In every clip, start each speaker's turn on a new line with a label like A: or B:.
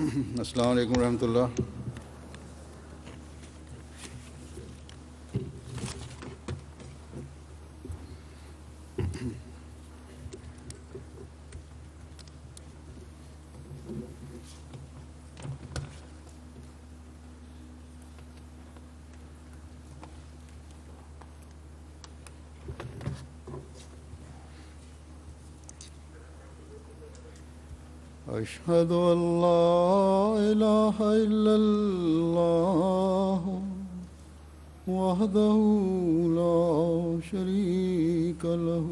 A: السلام علیکم ورحمۃ اللہ۔ أشهد أن لا إله إلا الله وحده لا شريك له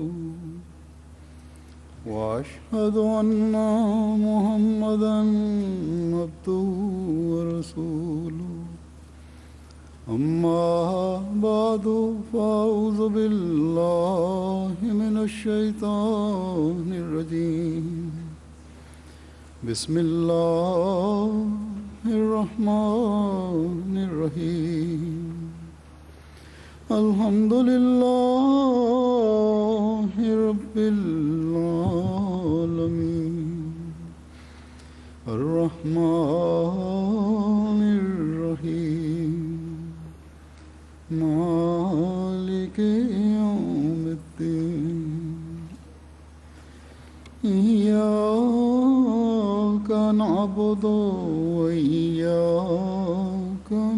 A: وأشهد أن محمدا عبده ورسوله أما بعد فأعوذ بالله من الشيطان الرجيم بسم اللہ الرحمن الرحیم الحمد للہ رب العالمین الرحمن الرحیم مالک یوم الدین إياك نعبد وإياك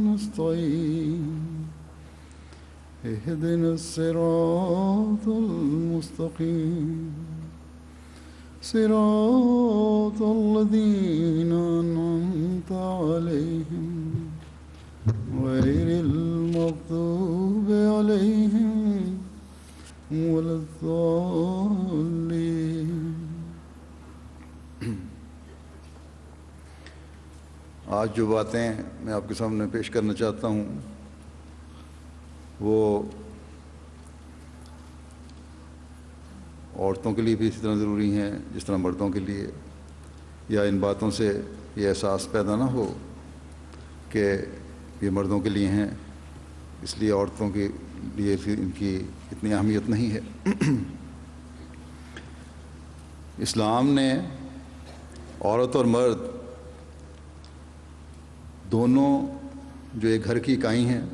A: نستعين اهدنا الصراط المستقيم صراط الذين أنعمت عليهم غير المغضوب عليهم ولا الضالين۔ آج جو باتیں میں آپ کے سامنے پیش کرنا چاہتا ہوں وہ عورتوں کے لیے بھی اسی طرح ضروری ہیں جس طرح مردوں کے لیے، یا ان باتوں سے یہ احساس پیدا نہ ہو کہ یہ مردوں کے لیے ہیں اس لیے عورتوں کے لیے ان کی اتنی اہمیت نہیں ہے۔ اسلام نے عورت اور مرد دونوں جو ایک گھر کی اکائی ہیں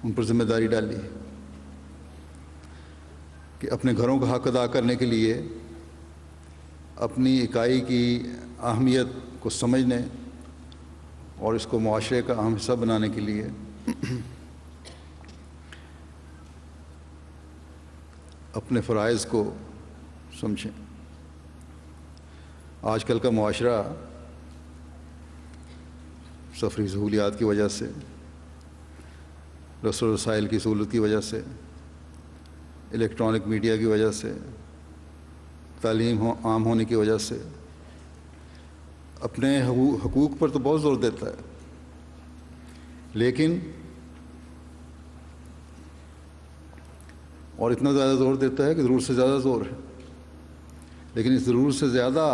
A: ان پر ذمہ داری ڈالی ہے کہ اپنے گھروں کا حق ادا کرنے کے لیے اپنی اکائی کی اہمیت کو سمجھنے اور اس کو معاشرے کا اہم حصہ بنانے کے لیے اپنے فرائض کو سمجھیں۔ آج کل کا معاشرہ سفری سہولیات کی وجہ سے، رسل و رسائل کی سہولت کی وجہ سے، الیکٹرانک میڈیا کی وجہ سے، تعلیم عام ہونے کی وجہ سے اپنے حقوق پر تو بہت زور دیتا ہے، لیکن اور اتنا زیادہ زور دیتا ہے کہ ضرورت سے زیادہ زور ہے، لیکن اس ضرورت سے زیادہ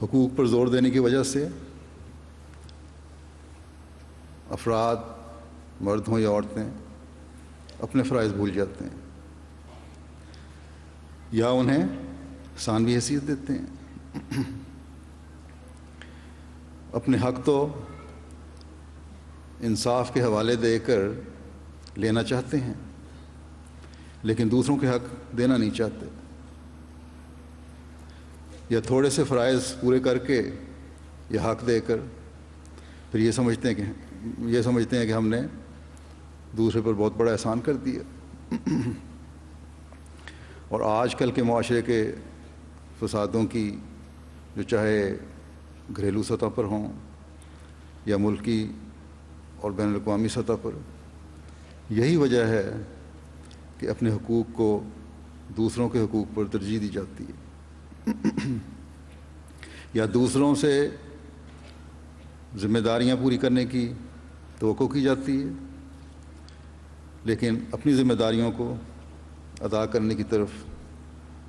A: حقوق پر زور دینے کی وجہ سے افراد، مرد ہوں یا عورتیں، اپنے فرائض بھول جاتے ہیں یا انہیں ثانوی حیثیت دیتے ہیں۔ اپنے حق تو انصاف کے حوالے دے کر لینا چاہتے ہیں لیکن دوسروں کے حق دینا نہیں چاہتے، یا تھوڑے سے فرائض پورے کر کے یا حق دے کر پھر یہ سمجھتے ہیں کہ ہم نے دوسرے پر بہت بڑا احسان کر دیا۔ اور آج کل کے معاشرے کے فسادوں کی جو چاہے گھریلو سطح پر ہوں یا ملکی اور بین الاقوامی سطح پر، یہی وجہ ہے کہ اپنے حقوق کو دوسروں کے حقوق پر ترجیح دی جاتی ہے یا دوسروں سے ذمہ داریاں پوری کرنے کی توقع کی جاتی ہے لیکن اپنی ذمہ داریوں کو ادا کرنے کی طرف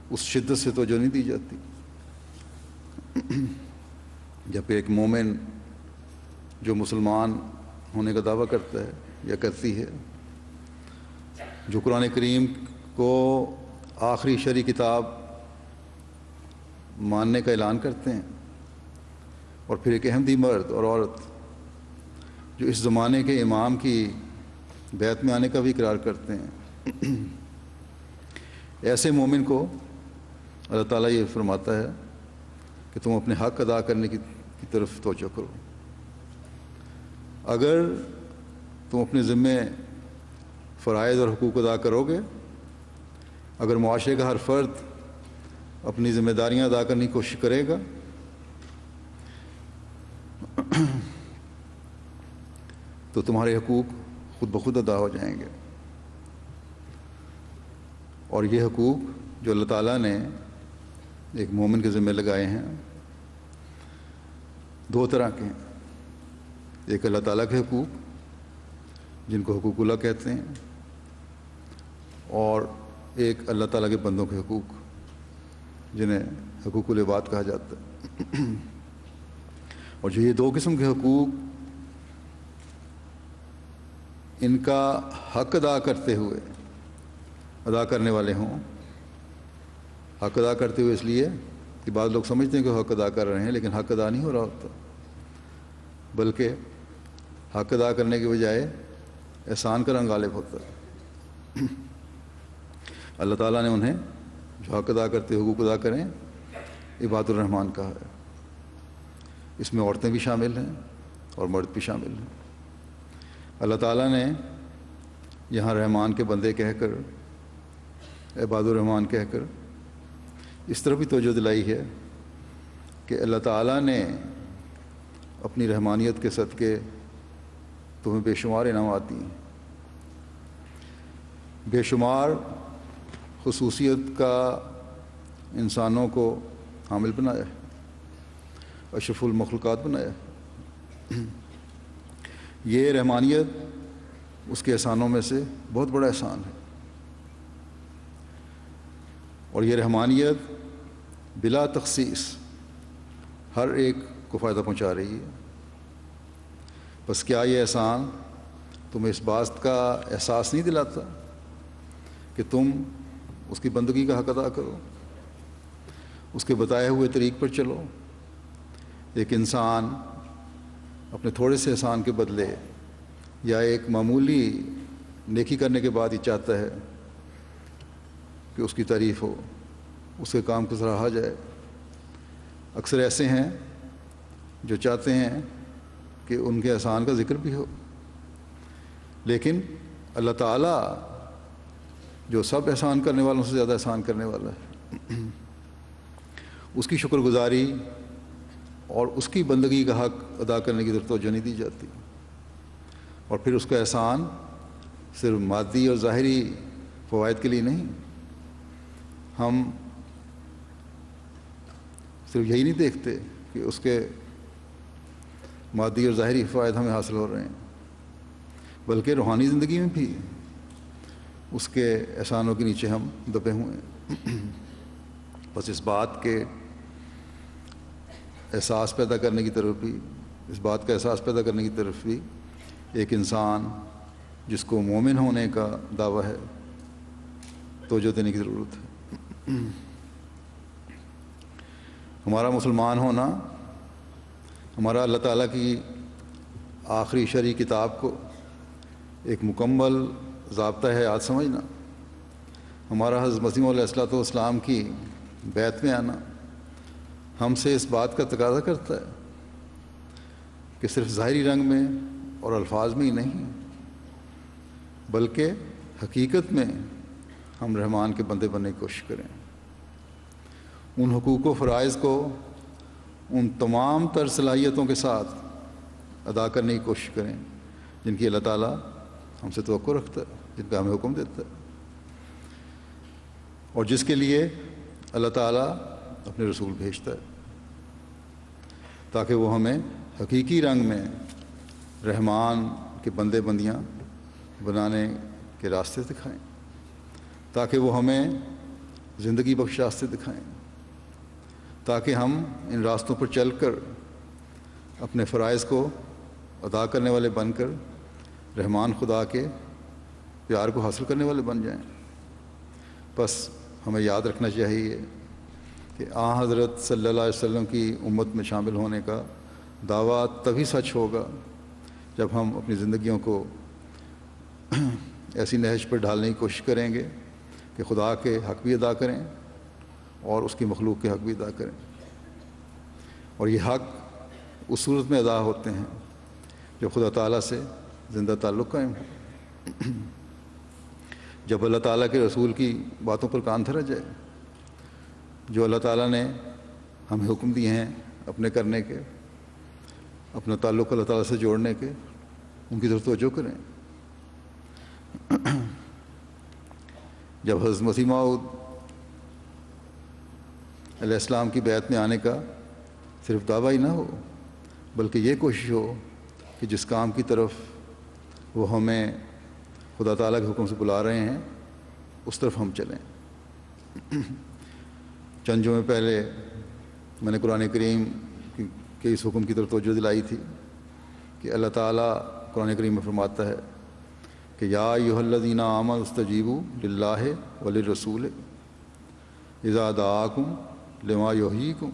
A: اس شدت سے توجہ نہیں دی جاتی۔ جب ایک مومن جو مسلمان ہونے کا دعویٰ کرتا ہے یا کرتی ہے، جو قرآن کریم کو آخری شرعی کتاب ماننے کا اعلان کرتے ہیں، اور پھر ایک احمدی مرد اور عورت جو اس زمانے کے امام کی بیعت میں آنے کا بھی اقرار کرتے ہیں، ایسے مومن کو اللہ تعالیٰ یہ فرماتا ہے کہ تم اپنے حق ادا کرنے کی طرف توجہ کرو۔ اگر تم اپنے ذمے فرائض اور حقوق ادا کرو گے، اگر معاشرے کا ہر فرد اپنی ذمہ داریاں ادا کرنے کی کوشش کرے گا، تو تمہارے حقوق خود بخود ادا ہو جائیں گے۔ اور یہ حقوق جو اللہ تعالیٰ نے ایک مومن کے ذمہ لگائے ہیں، دو طرح کے ہیں۔ ایک اللہ تعالیٰ کے حقوق جن کو حقوق اللہ کہتے ہیں، اور ایک اللہ تعالیٰ کے بندوں کے حقوق جنہیں حقوق العباد کہا جاتا ہے۔ اور جو یہ دو قسم کے حقوق ان کا حق ادا کرتے ہوئے ادا کرنے والے ہوں، حق ادا کرتے ہوئے اس لیے کہ بعض لوگ سمجھتے ہیں کہ وہ حق ادا کر رہے ہیں، لیکن حق ادا نہیں ہو رہا ہوتا، بلکہ حق ادا کرنے کے بجائے احسان کا رنگ غالب ہوتا ہے۔ اللہ تعالیٰ نے انہیں جو حق ادا کرتے حقوق ادا کریں عباد الرحمن کہا ہے۔ اس میں عورتیں بھی شامل ہیں اور مرد بھی شامل ہیں۔ اللہ تعالیٰ نے یہاں رحمان کے بندے کہہ کر، عباد الرحمن کہہ کر اس طرح بھی توجہ دلائی ہے کہ اللہ تعالیٰ نے اپنی رحمانیت کے صدقے تمہیں بے شمار انعامات دیے، بے شمار خصوصیت کا انسانوں کو حامل بنایا ہے، اشرف المخلوقات بنایا ہے۔ یہ رحمانیت اس کے احسانوں میں سے بہت بڑا احسان ہے، اور یہ رحمانیت بلا تخصیص ہر ایک کو فائدہ پہنچا رہی ہے۔ بس کیا یہ احسان تمہیں اس بات کا احساس نہیں دلاتا کہ تم اس کی بندگی کا حق ادا کرو، اس کے بتائے ہوئے طریق پر چلو؟ ایک انسان اپنے تھوڑے سے احسان کے بدلے یا ایک معمولی نیکی کرنے کے بعد ہی چاہتا ہے کہ اس کی تعریف ہو، اس کے کام کو سراہا جائے۔ اکثر ایسے ہیں جو چاہتے ہیں کہ ان کے احسان کا ذکر بھی ہو، لیکن اللہ تعالیٰ جو سب احسان کرنے والوں سے زیادہ احسان کرنے والا ہے، اس کی شکر گزاری اور اس کی بندگی کا حق ادا کرنے کی طرف توجہ نہیں دی جاتی، اور پھر اس کا احسان صرف مادی اور ظاہری فوائد کے لیے نہیں۔ ہم صرف یہی نہیں دیکھتے کہ اس کے مادی اور ظاہری فوائد ہمیں حاصل ہو رہے ہیں، بلکہ روحانی زندگی میں بھی اس کے احسانوں کے نیچے ہم دبے ہوئے ہیں۔ بس اس بات کے احساس پیدا کرنے کی طرف بھی، اس بات کا احساس پیدا کرنے کی طرف بھی ایک انسان جس کو مومن ہونے کا دعویٰ ہے توجہ دینے کی ضرورت ہے۔ ہمارا مسلمان ہونا، ہمارا اللہ تعالیٰ کی آخری شرعی کتاب کو ایک مکمل ضابطہ حیات سمجھنا، ہمارا حضرت مسیح علیہ الصلوۃ والسلام کی بیعت میں آنا ہم سے اس بات کا تقاضا کرتا ہے کہ صرف ظاہری رنگ میں اور الفاظ میں ہی نہیں، بلکہ حقیقت میں ہم رحمان کے بندے بننے کی کوشش کریں، ان حقوق و فرائض کو ان تمام تر صلاحیتوں کے ساتھ ادا کرنے کی کوشش کریں جن کی اللہ تعالیٰ ہم سے توقع رکھتا ہے، جن کا ہمیں حکم دیتا ہے، اور جس کے لیے اللہ تعالیٰ اپنے رسول بھیجتا ہے، تاکہ وہ ہمیں حقیقی رنگ میں رحمان کے بندے بندیاں بنانے کے راستے دکھائیں، تاکہ وہ ہمیں زندگی بخش راستے دکھائیں، تاکہ ہم ان راستوں پر چل کر اپنے فرائض کو ادا کرنے والے بن کر رحمان خدا کے پیار کو حاصل کرنے والے بن جائیں۔ بس ہمیں یاد رکھنا چاہیے کہ حضرت صلی اللہ علیہ وسلم کی امت میں شامل ہونے کا دعویٰ تبھی سچ ہوگا جب ہم اپنی زندگیوں کو ایسی نہج پر ڈھالنے کی کوشش کریں گے کہ خدا کے حق بھی ادا کریں اور اس کی مخلوق کے حق بھی ادا کریں. اور یہ حق اس صورت میں ادا ہوتے ہیں جب خدا تعالیٰ سے زندہ تعلق قائم ہو، جب اللہ تعالیٰ کے رسول کی باتوں پر کان دھرا جائے، جو اللہ تعالیٰ نے ہمیں حکم دیے ہیں اپنے کرنے کے، اپنا تعلق اللہ تعالیٰ سے جوڑنے کے، ان کی طرف توجہ کریں. جب حضرت مسیح موعود علیہ السلام کی بیعت میں آنے کا صرف دعویٰ ہی نہ ہو، بلکہ یہ کوشش ہو کہ جس کام کی طرف وہ ہمیں خدا تعالیٰ کے حکم سے بلا رہے ہیں اس طرف ہم چلیں. چند جمعے پہلے میں نے قرآن کریم کے اس حکم کی طرف توجہ دلائی تھی کہ اللہ تعالیٰ قرآن کریم میں فرماتا ہے کہ یا ایھا الذین آمنوا استجیبوا للہ وللرسول اذا دعاکم لما یحییکم،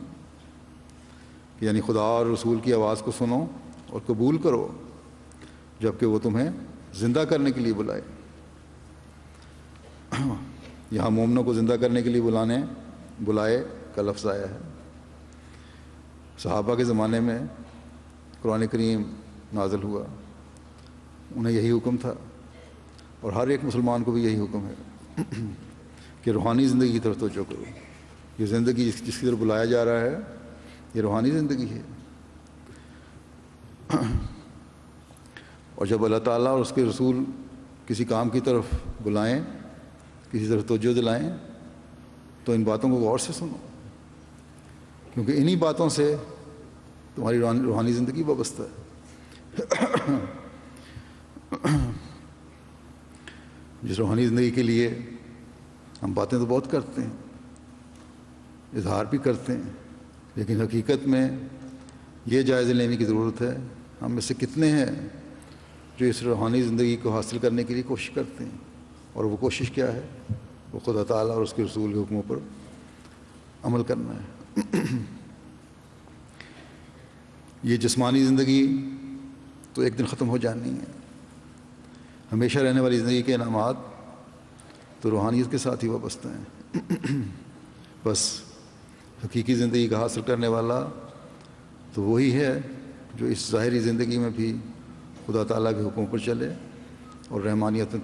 A: یعنی خدا اور رسول کی آواز کو سنو اور قبول کرو جب کہ وہ تمہیں زندہ کرنے کے لیے بلائے. یہاں مومنوں کو زندہ کرنے کے لیے بلائے کا لفظ آیا ہے. صحابہ کے زمانے میں قرآن کریم نازل ہوا، انہیں یہی حکم تھا، اور ہر ایک مسلمان کو بھی یہی حکم ہے کہ روحانی زندگی کی طرف توجہ کرو. یہ زندگی جس کی طرف بلایا جا رہا ہے یہ روحانی زندگی ہے. اور جب اللہ تعالیٰ اور اس کے رسول کسی کام کی طرف بلائیں، کسی طرف توجہ دلائیں، تو ان باتوں کو غور سے سنو، کیونکہ انہی باتوں سے تمہاری روحانی زندگی وابستہ ہے. جس روحانی زندگی کے لیے ہم باتیں تو بہت کرتے ہیں، اظہار بھی کرتے ہیں، لیکن حقیقت میں یہ جائزہ لینے کی ضرورت ہے ہم میں سے کتنے ہیں جو اس روحانی زندگی کو حاصل کرنے کے لیے کوشش کرتے ہیں. اور وہ کوشش کیا ہے؟ وہ خدا تعالیٰ اور اس کے رسول کے حکموں پر عمل کرنا ہے. یہ جسمانی زندگی تو ایک دن ختم ہو جانی ہے. ہمیشہ رہنے والی زندگی کے انعامات تو روحانیت کے ساتھ ہی وابستہ ہیں. بس حقیقی زندگی کا حاصل کرنے والا تو وہی ہے جو اس ظاہری زندگی میں بھی خدا تعالیٰ کے حکموں پر چلے اور روحانیت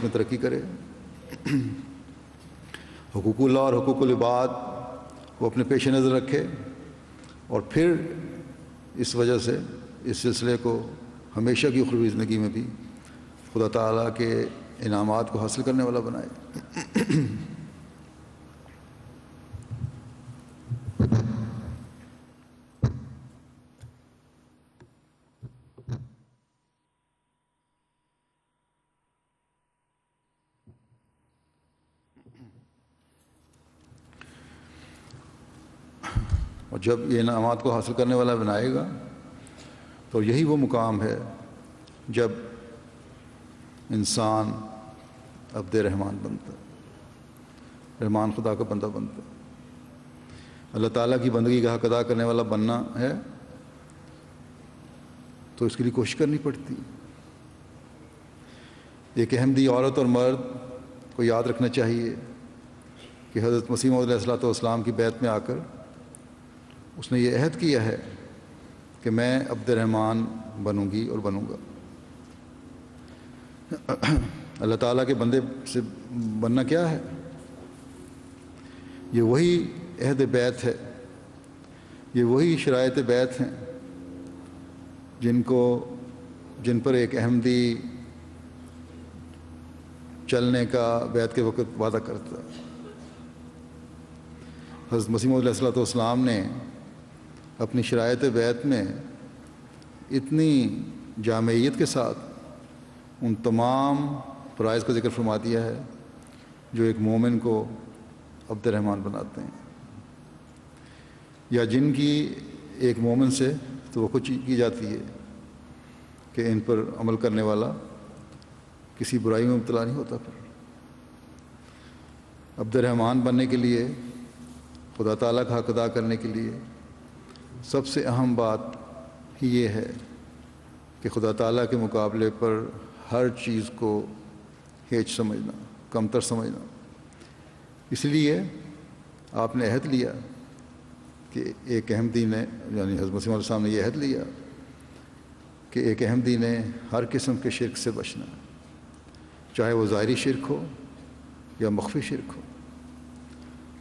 A: میں ترقی کرے. حقوق اللہ اور حقوق العباد کو اپنے پیش نظر رکھے، اور پھر اس وجہ سے اس سلسلے کو ہمیشہ کی اخروی زندگی میں بھی خدا تعالیٰ کے انعامات کو حاصل کرنے والا بنائے. اور جب یہ انعامات کو حاصل کرنے والا بنائے گا تو یہی وہ مقام ہے جب انسان عبد رحمان بنتا ہے، رحمان خدا کا بندہ بنتا ہے. اللہ تعالیٰ کی بندگی کا حق ادا کرنے والا بننا ہے تو اس کے لیے کوشش کرنی پڑتی. ایک احمدی عورت اور مرد کو یاد رکھنا چاہیے کہ حضرت مسیح موعود علیہ السلام کی بیعت میں آ کر اس نے یہ عہد کیا ہے کہ میں عبد الرحمن بنوں گی اور بنوں گا. اللہ تعالیٰ کے بندے سے بننا کیا ہے؟ یہ وہی عہد بیعت ہے، یہ وہی شرائط بیعت ہیں جن پر ایک احمدی چلنے کا بیعت کے وقت وعدہ کرتا ہے. حضرت مسیح موعود علیہ السلام نے اپنی شرائط بیعت میں اتنی جامعیت کے ساتھ ان تمام فرائض کا ذکر فرما دیا ہے جو ایک مومن کو عبد الرحمن بناتے ہیں، یا جن کی ایک مومن سے توقع کی جاتی ہے کہ ان پر عمل کرنے والا کسی برائی میں مبتلا نہیں ہوتا. عبد الرحمن بننے کے لیے خدا تعالیٰ کا حق ادا کرنے کے لیے سب سے اہم بات ہی یہ ہے کہ خدا تعالیٰ کے مقابلے پر ہر چیز کو ہیچ سمجھنا، کمتر سمجھنا۔ اس لیے آپ نے عہد لیا کہ ایک احمدی نے، یعنی حضرت مسیح علیہ السلام نے یہ عہد لیا کہ ایک احمدی نے ہر قسم کے شرک سے بچنا، چاہے وہ ظاہری شرک ہو یا مخفی شرک ہو۔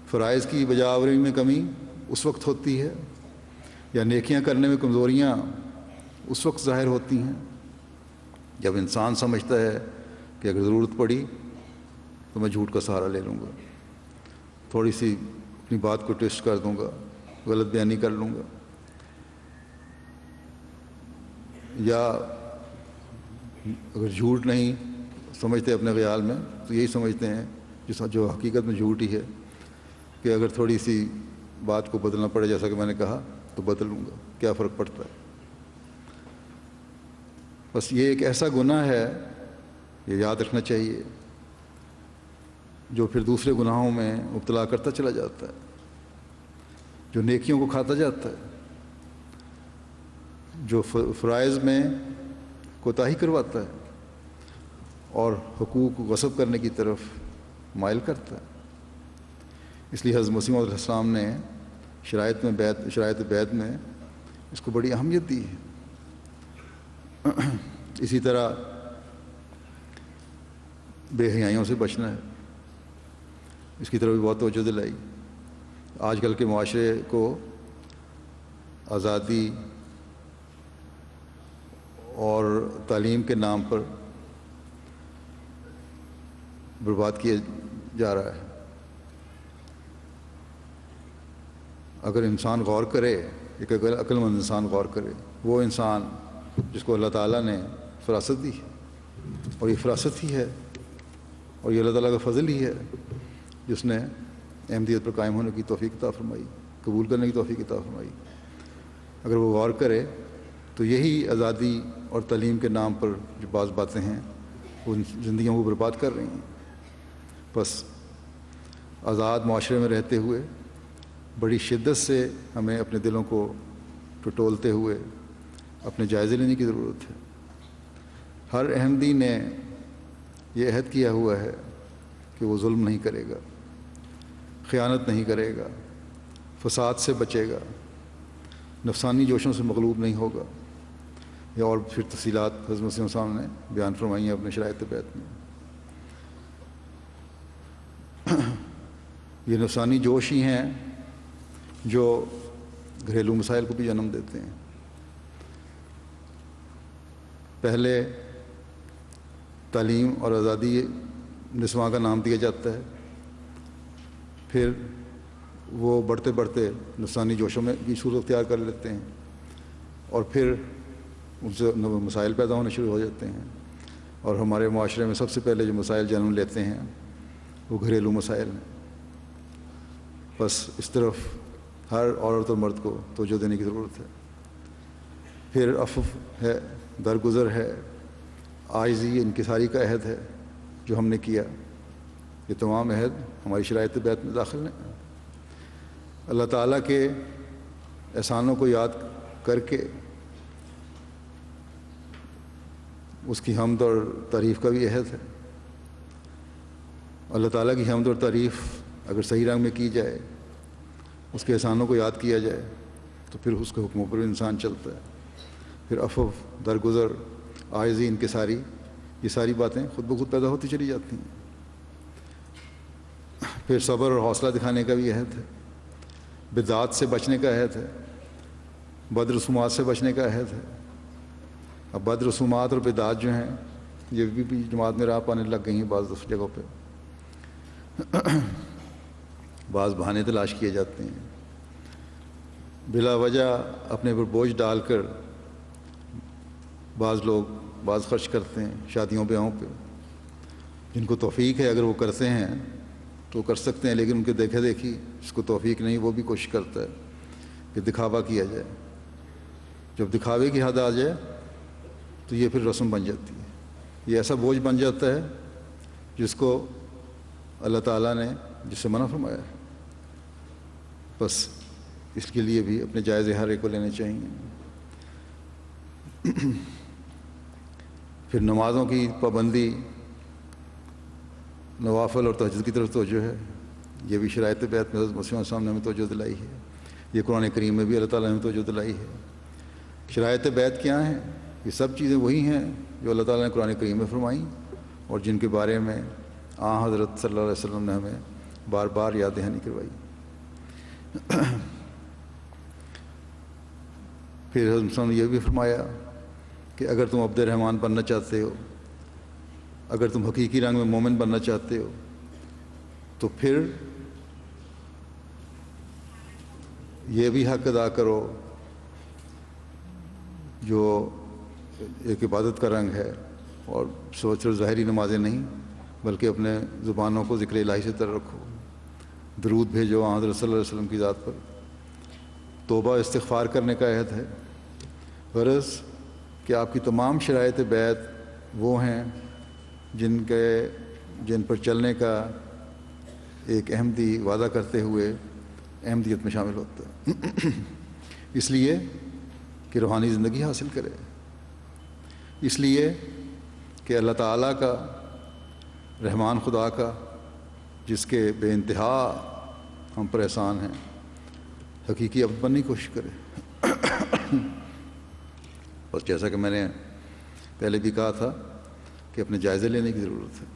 A: فرائض کی بجاوری میں کمی اس وقت ہوتی ہے، یا نیکیاں کرنے میں کمزوریاں اس وقت ظاہر ہوتی ہیں جب انسان سمجھتا ہے کہ اگر ضرورت پڑی تو میں جھوٹ کا سہارا لے لوں گا، تھوڑی سی اپنی بات کو ٹویسٹ کر دوں گا، غلط بیانی کر لوں گا، یا اگر جھوٹ نہیں سمجھتے اپنے خیال میں تو یہی سمجھتے ہیں جو حقیقت میں جھوٹ ہی ہے کہ اگر تھوڑی سی بات کو بدلنا پڑے جیسا کہ میں نے کہا تو بدل لوں گا، کیا فرق پڑتا ہے۔ بس یہ ایک ایسا گناہ ہے، یہ یاد رکھنا چاہیے، جو پھر دوسرے گناہوں میں مبتلا کرتا چلا جاتا ہے، جو نیکیوں کو کھاتا جاتا ہے، جو فرائض میں کوتاہی کرواتا ہے اور حقوق کو غصب کرنے کی طرف مائل کرتا ہے۔ اس لیے حضرت مسیح علیہ السلام نے شرائط بیعت میں اس کو بڑی اہمیت دی ہے۔ اسی طرح بے حیائیوں سے بچنا ہے، اس کی طرف بھی بہت توجہ دلائی۔ آج کل کے معاشرے کو آزادی اور تعلیم کے نام پر برباد کیا جا رہا ہے۔ اگر انسان غور کرے، ایک عقل مند انسان غور کرے، وہ انسان جس کو اللہ تعالیٰ نے فراست دی ہے، اور یہ فراست ہی ہے اور یہ اللہ تعالیٰ کا فضل ہی ہے جس نے احمدیت پر قائم ہونے کی توفیق عطا فرمائی، قبول کرنے کی توفیق عطا فرمائی۔ اگر وہ غور کرے تو یہی آزادی اور تعلیم کے نام پر جو بعض باتیں ہیں وہ زندگیوں کو برباد کر رہی ہیں۔ بس آزاد معاشرے میں رہتے ہوئے بڑی شدت سے ہمیں اپنے دلوں کو ٹٹولتے ہوئے اپنے جائزے لینے کی ضرورت ہے۔ ہر احمدی نے یہ عہد کیا ہوا ہے کہ وہ ظلم نہیں کرے گا، خیانت نہیں کرے گا، فساد سے بچے گا، نفسانی جوشوں سے مغلوب نہیں ہوگا، یا اور پھر تفصیلات حضرت مسیح علیہ السلام نے بیان فرمائی ہیں اپنے شرائط بیعت میں۔ یہ نفسانی جوش ہی ہیں جو گھریلو مسائل کو بھی جنم دیتے ہیں۔ پہلے تعلیم اور آزادی نسواں کا نام دیا جاتا ہے، پھر وہ بڑھتے بڑھتے نفسانی جوشوں میں کی صورت اختیار کر لیتے ہیں، اور پھر ان سے مسائل پیدا ہونے شروع ہو جاتے ہیں۔ اور ہمارے معاشرے میں سب سے پہلے جو مسائل جنم لیتے ہیں وہ گھریلو مسائل ہیں۔ بس اس طرف ہر عورت اور مرد کو توجہ دینے کی ضرورت ہے۔ پھر عفو ہے، درگزر ہے، عاجزی، انکساری کا عہد ہے جو ہم نے کیا۔ یہ تمام عہد ہماری شرائط بیعت میں داخل ہیں۔ اللہ تعالیٰ کے احسانوں کو یاد کر کے اس کی حمد اور تعریف کا بھی عہد ہے۔ اللہ تعالیٰ کی حمد اور تعریف اگر صحیح رنگ میں کی جائے، اس کے احسانوں کو یاد کیا جائے، تو پھر اس کے حکموں پر انسان چلتا ہے۔ پھر عفو، درگزر، عاجزی، انکساری، یہ ساری باتیں خود بخود پیدا ہوتی چلی جاتی ہیں۔ پھر صبر اور حوصلہ دکھانے کا بھی عہد ہے، بدعات سے بچنے کا عہد ہے، بد رسومات سے بچنے کا عہد ہے۔ اب بد رسومات اور بدعات جو ہیں یہ بھی جماعت میں راہ پانے لگ گئی ہیں بعض جگہوں پہ۔ بعض بہانے تلاش کیے جاتے ہیں، بلا وجہ اپنے پر بوجھ ڈال کر بعض لوگ بعض خرچ کرتے ہیں شادیوں بیاہوں پہ۔ جن کو توفیق ہے اگر وہ کرتے ہیں تو کر سکتے ہیں، لیکن ان کے دیکھا دیکھی جس کو توفیق نہیں وہ بھی کوشش کرتا ہے کہ دکھاوا کیا جائے۔ جب دکھاوے کی حد آ جائے تو یہ پھر رسم بن جاتی ہے، یہ ایسا بوجھ بن جاتا ہے جس کو اللہ تعالیٰ نے جس سے منع فرمایا ہے۔ بس اس کے لیے بھی اپنے جائزے ہر ایک کو لینے چاہیے۔ پھر نمازوں کی پابندی، نوافل اور تہجد کی طرف توجہ ہے، یہ بھی شرائط بیعت میں حضرت مسیح علیہ السلام نے ہمیں توجہ دلائی ہے، یہ قرآن کریم میں بھی اللہ تعالیٰ نے ہمیں توجہ دلائی ہے۔ شرائط بیعت کیا ہیں؟ یہ سب چیزیں وہی ہیں جو اللہ تعالیٰ نے قرآن کریم میں فرمائیں اور جن کے بارے میں حضرت صلی اللہ علیہ وسلم نے ہمیں بار بار یاد دہانی کروائی۔ پھر حضرت صلی اللہ علیہ وسلم نے یہ بھی فرمایا کہ اگر تم عبد الرحمن بننا چاہتے ہو، اگر تم حقیقی رنگ میں مومن بننا چاہتے ہو، تو پھر یہ بھی حق ادا کرو جو ایک عبادت کا رنگ ہے، اور سوچ اور ظاہری نمازیں نہیں بلکہ اپنے زبانوں کو ذکر الہی سے تر رکھو، درود بھیجو حضرت صلی اللہ علیہ وسلم کی ذات پر، توبہ استغفار کرنے کا عہد ہے۔ غرض کہ آپ کی تمام شرائط بیعت وہ ہیں جن پر چلنے کا ایک احمدی وعدہ کرتے ہوئے احمدیت میں شامل ہوتا ہے، اس لیے کہ روحانی زندگی حاصل کرے، اس لیے کہ اللہ تعالیٰ کا، رحمان خدا کا، جس کے بے انتہا ہم پر احسان ہیں، حقیقی عبد بننے کی کوشش کرے۔ اور جیسا کہ میں نے پہلے بھی کہا تھا کہ اپنے جائزے لینے کی ضرورت ہے۔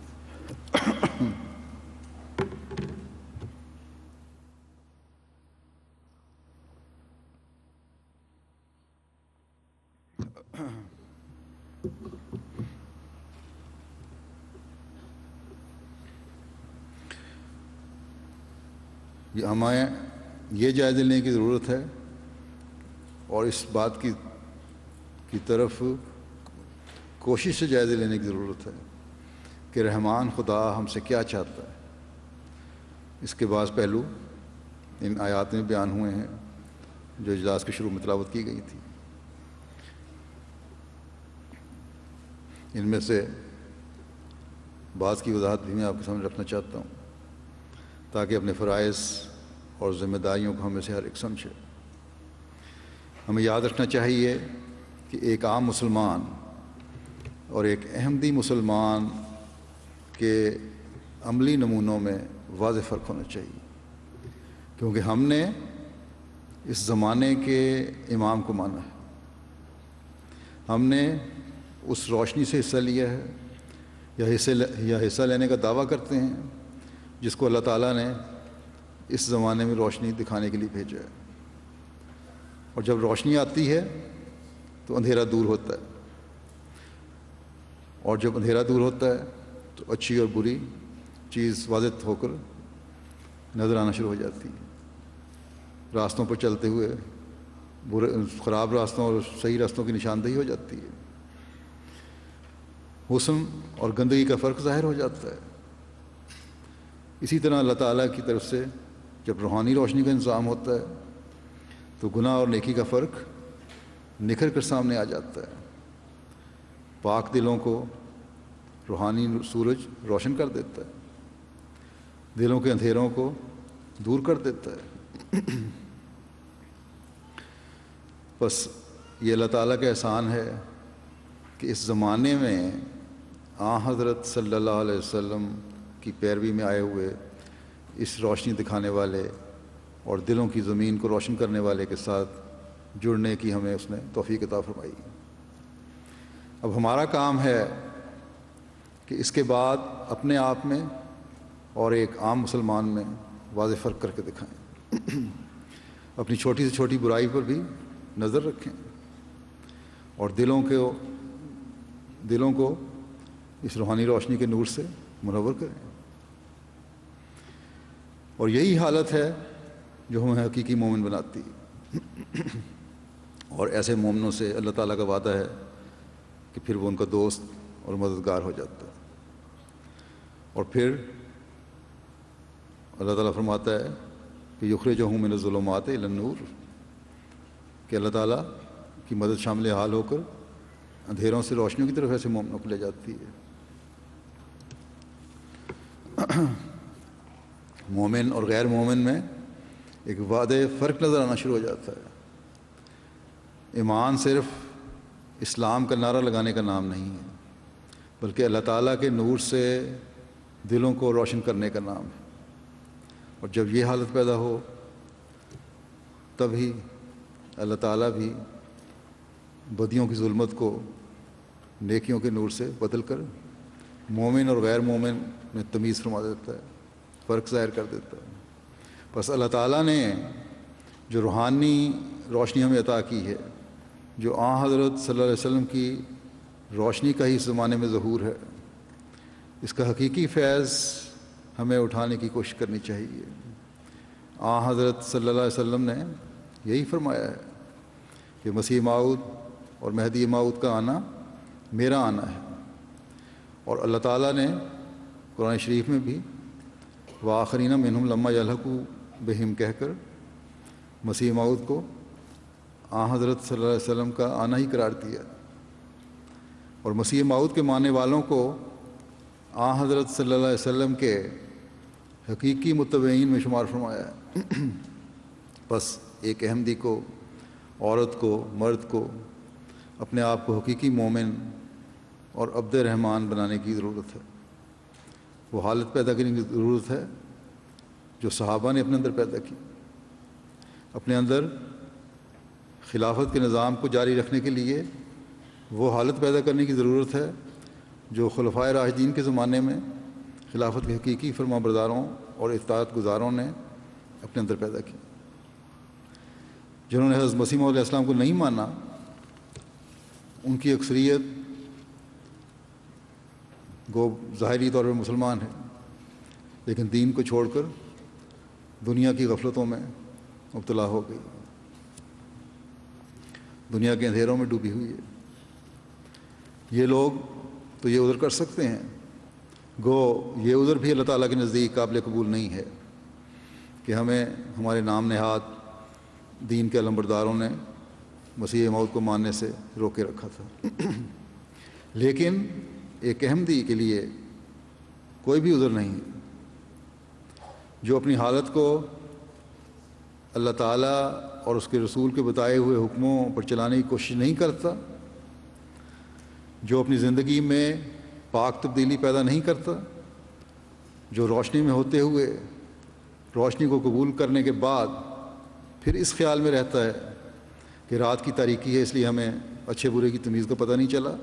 A: ہمیں یہ جائزے لینے کی ضرورت ہے اور اس بات کی طرف کوشش سے جائزے لینے کی ضرورت ہے کہ رحمان خدا ہم سے کیا چاہتا ہے۔ اس کے بعض پہلو ان آیات میں بیان ہوئے ہیں جو اجلاس کے شروع میں تلاوت کی گئی تھی۔ ان میں سے بعض کی وضاحت بھی میں آپ کے سامنے رکھنا چاہتا ہوں تاکہ اپنے فرائض اور ذمہ داریوں کو ہمیں سے ہر ایک سمجھے۔ ہمیں یاد رکھنا چاہیے کہ ایک عام مسلمان اور ایک احمدی مسلمان کے عملی نمونوں میں واضح فرق ہونا چاہیے، کیونکہ ہم نے اس زمانے کے امام کو مانا ہے، ہم نے اس روشنی سے حصہ لیا ہے یا حصہ لینے کا دعویٰ کرتے ہیں جس کو اللہ تعالیٰ نے اس زمانے میں روشنی دکھانے کے لیے بھیجا ہے۔ اور جب روشنی آتی ہے تو اندھیرا دور ہوتا ہے، اور جب اندھیرا دور ہوتا ہے تو اچھی اور بری چیز واضح ہو کر نظر آنا شروع ہو جاتی ہے۔ راستوں پر چلتے ہوئے خراب راستوں اور صحیح راستوں کی نشاندہی ہو جاتی ہے، حسن اور گندگی کا فرق ظاہر ہو جاتا ہے۔ اسی طرح اللہ تعالیٰ کی طرف سے جب روحانی روشنی کا انتظام ہوتا ہے تو گناہ اور نیکی کا فرق نکھر کر سامنے آ جاتا ہے۔ پاک دلوں کو روحانی سورج روشن کر دیتا ہے، دلوں کے اندھیروں کو دور کر دیتا ہے۔ بس یہ اللہ تعالیٰ کا احسان ہے کہ اس زمانے میں حضرت صلی اللہ علیہ وسلم کی پیروی میں آئے ہوئے اس روشنی دکھانے والے اور دلوں کی زمین کو روشن کرنے والے کے ساتھ جڑنے کی ہمیں اس نے توفیق عطا فرمائی۔ اب ہمارا کام ہے کہ اس کے بعد اپنے آپ میں اور ایک عام مسلمان میں واضح فرق کر کے دکھائیں، اپنی چھوٹی سے چھوٹی برائی پر بھی نظر رکھیں اور دلوں کو اس روحانی روشنی کے نور سے منور کریں۔ اور یہی حالت ہے جو ہمیں حقیقی مومن بناتی ہے، اور ایسے مومنوں سے اللہ تعالیٰ کا وعدہ ہے کہ پھر وہ ان کا دوست اور مددگار ہو جاتا ہے۔ اور پھر اللہ تعالیٰ فرماتا ہے کہ یخرجہم من الظلمات الی النور، کہ اللہ تعالیٰ کی مدد شامل حال ہو کر اندھیروں سے روشنیوں کی طرف ایسے مومنوں کو لے جاتی ہے۔ مومن اور غیر مومن میں ایک واضح فرق نظر آنا شروع ہو جاتا ہے۔ ایمان صرف اسلام کا نعرہ لگانے کا نام نہیں ہے، بلکہ اللہ تعالیٰ کے نور سے دلوں کو روشن کرنے کا نام ہے، اور جب یہ حالت پیدا ہو تب ہی اللہ تعالیٰ بھی بدیوں کی ظلمت کو نیکیوں کے نور سے بدل کر مومن اور غیر مومن میں تمیز فرما دیتا ہے، فرق ظاہر کر دیتا ہے۔ بس اللہ تعالیٰ نے جو روحانی روشنی ہمیں عطا کی ہے، جو حضرت صلی اللہ علیہ وسلم کی روشنی کا ہی اس زمانے میں ظہور ہے، اس کا حقیقی فیض ہمیں اٹھانے کی کوشش کرنی چاہیے۔ حضرت صلی اللہ علیہ وسلم نے یہی فرمایا ہے کہ مسیح موعود اور مہدی موعود کا آنا میرا آنا ہے، اور اللہ تعالیٰ نے قرآن شریف میں بھی وآخرین منہم لما یلحقوا بہم کہہ کر مسیح موعود کو حضرت صلی اللہ علیہ وسلم کا آنا ہی قرار دیا، اور مسیح موعود کے ماننے والوں کو حضرت صلی اللہ علیہ وسلم کے حقیقی متبعین میں شمار فرمایا ہے۔ بس ایک احمدی کو، عورت کو، مرد کو اپنے آپ کو حقیقی مومن اور عبد رحمان بنانے کی ضرورت ہے۔ وہ حالت پیدا کرنے کی ضرورت ہے جو صحابہ نے اپنے اندر پیدا کی۔ اپنے اندر خلافت کے نظام کو جاری رکھنے کے لیے وہ حالت پیدا کرنے کی ضرورت ہے جو خلفائے راشدین کے زمانے میں خلافت کے حقیقی فرما برداروں اور اطاعت گزاروں نے اپنے اندر پیدا کی۔ جنہوں نے حضرت مسیح موعود علیہ السلام کو نہیں مانا، ان کی اکثریت گو ظاہری طور پر مسلمان ہیں، لیکن دین کو چھوڑ کر دنیا کی غفلتوں میں مبتلا ہو گئی، دنیا کے اندھیروں میں ڈوبی ہوئی ہے۔ یہ لوگ تو یہ عذر کر سکتے ہیں، گو یہ عذر بھی اللہ تعالیٰ کے نزدیک قابل قبول نہیں ہے کہ ہمیں ہمارے نام نہاد دین کے علمبرداروں نے مسیح موعود کو ماننے سے روکے رکھا تھا۔ لیکن ایک احمدی کے لیے کوئی بھی عذر نہیں جو اپنی حالت کو اللہ تعالیٰ اور اس کے رسول کے بتائے ہوئے حکموں پر چلانے کی کوشش نہیں کرتا، جو اپنی زندگی میں پاک تبدیلی پیدا نہیں کرتا، جو روشنی میں ہوتے ہوئے روشنی کو قبول کرنے کے بعد پھر اس خیال میں رہتا ہے کہ رات کی تاریکی ہے اس لیے ہمیں اچھے برے کی تمیز کا پتہ نہیں چلا،